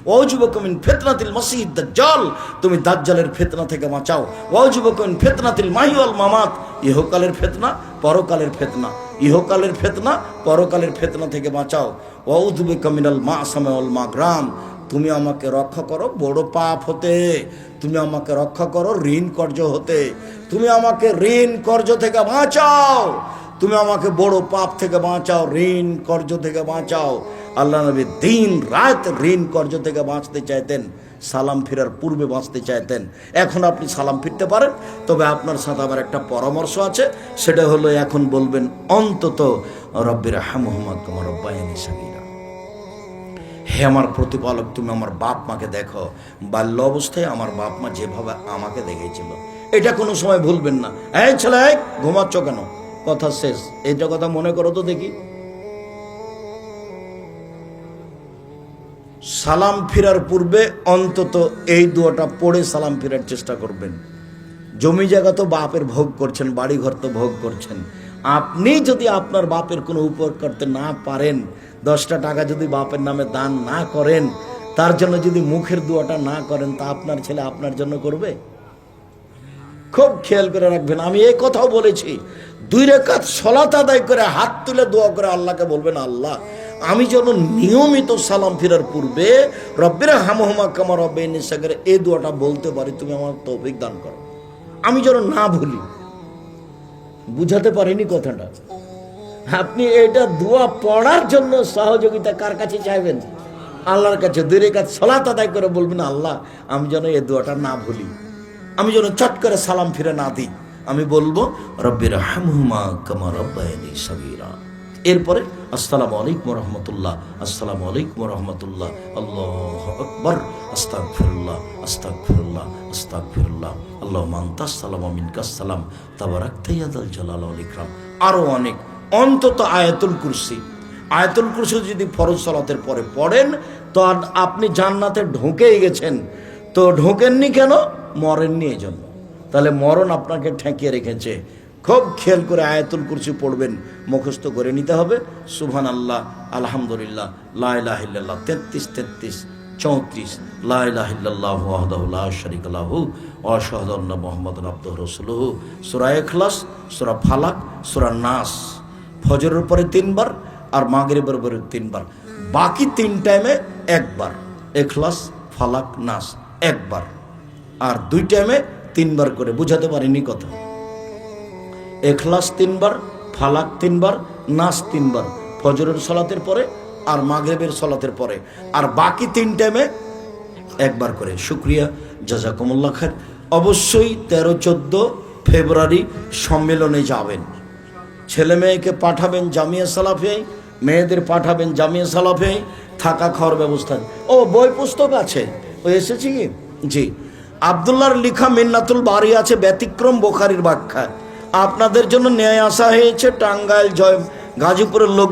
ওয়াউযুবিকা মিন ফিতনাতিল মাসিহিদ দাজ্জাল, তুমি দাজ্জালের ফিতনা থেকে বাঁচাও। ওয়াউযুবিকা মিন ফিতনাতিল মাহি ওয়াল মামাত, ইহকালের ফিতনা, পরকালের ফিতনা, ইহকালের ফিতনা, পরকালের ফিতনা থেকে বাঁচাও। ওয়াউযুবিকা মিনাল মাসামি ওয়াল মাগরাম, তুমি আমাকে রক্ষা করো বড় পাপ হতে, তুমি আমাকে রক্ষা করো ঋণ কর্জ হতে, তুমি আমাকে ঋণ কর্জ থেকে বাঁচাও, তুমি আমাকে বড় পাপ থেকে বাঁচাও, ঋণ কর্জ থেকে বাঁচাও। আল্লাহ নবী দিন রাত ঋণ কর্জ থেকে বাঁচতে চাইতেন, সালাম ফেরার পূর্বে বাঁচতে চাইতেন। এখন আপনি সালাম ফিরতে পারেন, তবে আপনার সাথে আমার একটা পরামর্শ আছে, সেটা হলো এখন বলবেন অন্তত রব্বির হামহুমা কামা রাব্বায়ানি সাগীরা, হে আমার প্রতিপালক, তুমি আমার বাপ মাকে দেখো, বাল্য অবস্থায় আমার বাপ মা যেভাবে আমাকে দেখেছিল, এটা কোনো সময় ভুলবেন না। এই ছেলে, ঘুমাচ্ছ কেন? কথা শেষ, এইটা কথা মনে করো তো দেখি। সালাম ফেরার পূর্বে অন্তত এই দোয়াটা পড়ে সালাম ফেরার চেষ্টা করবেন। জমি জায়গা তো বাপের ভোগ করছেন, বাড়ি ঘর তো ভোগ করছেন, আপনি যদি আপনার বাপের কোনো উপকার করতে না পারেন, 10টা টাকা যদি বাপের নামে দান না করেন, তার জন্য যদি মুখের দোয়াটা না করেন, তা আপনার ছেলে আপনার জন্য করবে? খুব খেয়াল করে রাখবেন। আমি এই কথাও বলেছি, 2 রাকাত সালাত আদায় করে হাত তুলে দোয়া করে আল্লাহকে বলবেন, আল্লাহ, আমি যেন নিয়মিত সালাম ফেরার পূর্বে রব্বির হামহুমা কামা রাব্বায়ানি সাগীরা এই দোয়াটা বলতে পারি, তুমি আমার তৌফিক দান করো, আমি যেন না ভুলি। বুঝাতে পারিনি কথাটা? আপনি এটা দোয়া পড়ার জন্য সহযোগিতা কার কাছে চাইবেন? আল্লাহর কাছে। 2 রাকাত সালাত আদায় করে বলবেন, আল্লাহ, আমি যেন এই দোয়াটা না ভুলি, আমি যেন চট করে সালাম ফিরে না দিই। আমি বলবো রব্বির হামহুমা কামা রাব্বায়ানি সাগীরা। এরপরে আসসালামু আলাইকুম রহমতুল্লাহ, আসসালামু আলাইকুম রহমতুল্লাহ, আল্লাহু আকবার, আস্তাগফিরুল্লাহ, আস্তাগফিরুল্লাহ, আস্তাগফিরুল্লাহ, আল্লাহুম্মা আনতাস সালাম ওয়া মিনকাস সালাম, তাবারাকতা ইয়া যাল জালাল ওয়াল ইকরাম। আরো অনেক, অন্তত আয়াতুল কুরসি। আয়াতুল কুরসি যদি ফরজ সালাতের পরে পড়েন তো আপনি জান্নাতে ঢুকেই গেছেন। তো ঢোকেননি কেন? মরেননি এই জন্য। তাহলে মরণ আপনাকে ঠেকিয়ে রেখেছে। খুব খেয়াল করে আয়াতুল কুরসি পড়বেন, মুখস্থ করে নিতে হবে। সুবহানাল্লাহ, আলহামদুলিল্লাহ, লা ইলাহা ইল্লাল্লাহ 33 33 34, লা ইলাহা ইল্লাল্লাহু ওয়াহদাহু লা শারীকা লাহু ওয়া আশহাদু আন্না মুহাম্মাদান আবদুহু ওয়া রাসূলুহু। সূরা ইখলাস, সূরা ফালাক, সূরা নাস ফজরের পরে 3 বার আর মাগরিবের পরে 3 বার। বাকি 3 টাইমে একবার, ইখলাস, ফালাক, নাস একবার, আর 2 টাইমে 3 বার করে। বুঝাতে পারিনি কথা? ইখলাস 3 বার, ফালাক 3 বার, নাস 3 বার, ফজরের সালাতের পরে আর মাগরিবের সালাতের পরে, আর বাকি 3 টাইমে একবার করে। শুকরিয়া, জাযাকুমুল্লাহ খায়র। অবশ্যই 13-14 ফেব্রুয়ারি সম্মেলনে যাবেন, ছেলে মেয়েকে পাঠাবেন জামিয়া সালাফিয়ায়, মেয়েদের পাঠাবেন জামিয়া সালাফে, থাকা খাওয়ার ব্যবস্থা। ও বই পুস্তক আছে, ও এসেছে কি? জি, আব্দুল্লাহর লিখা মিন্নাতুল বারি আছে, ব্যতিক্রম বোখারির ব্যাখ্যা। আপনাদের জন্য ন্যায় আসা হয়েছে, টাঙ্গাইল, গাজীপুরের লোক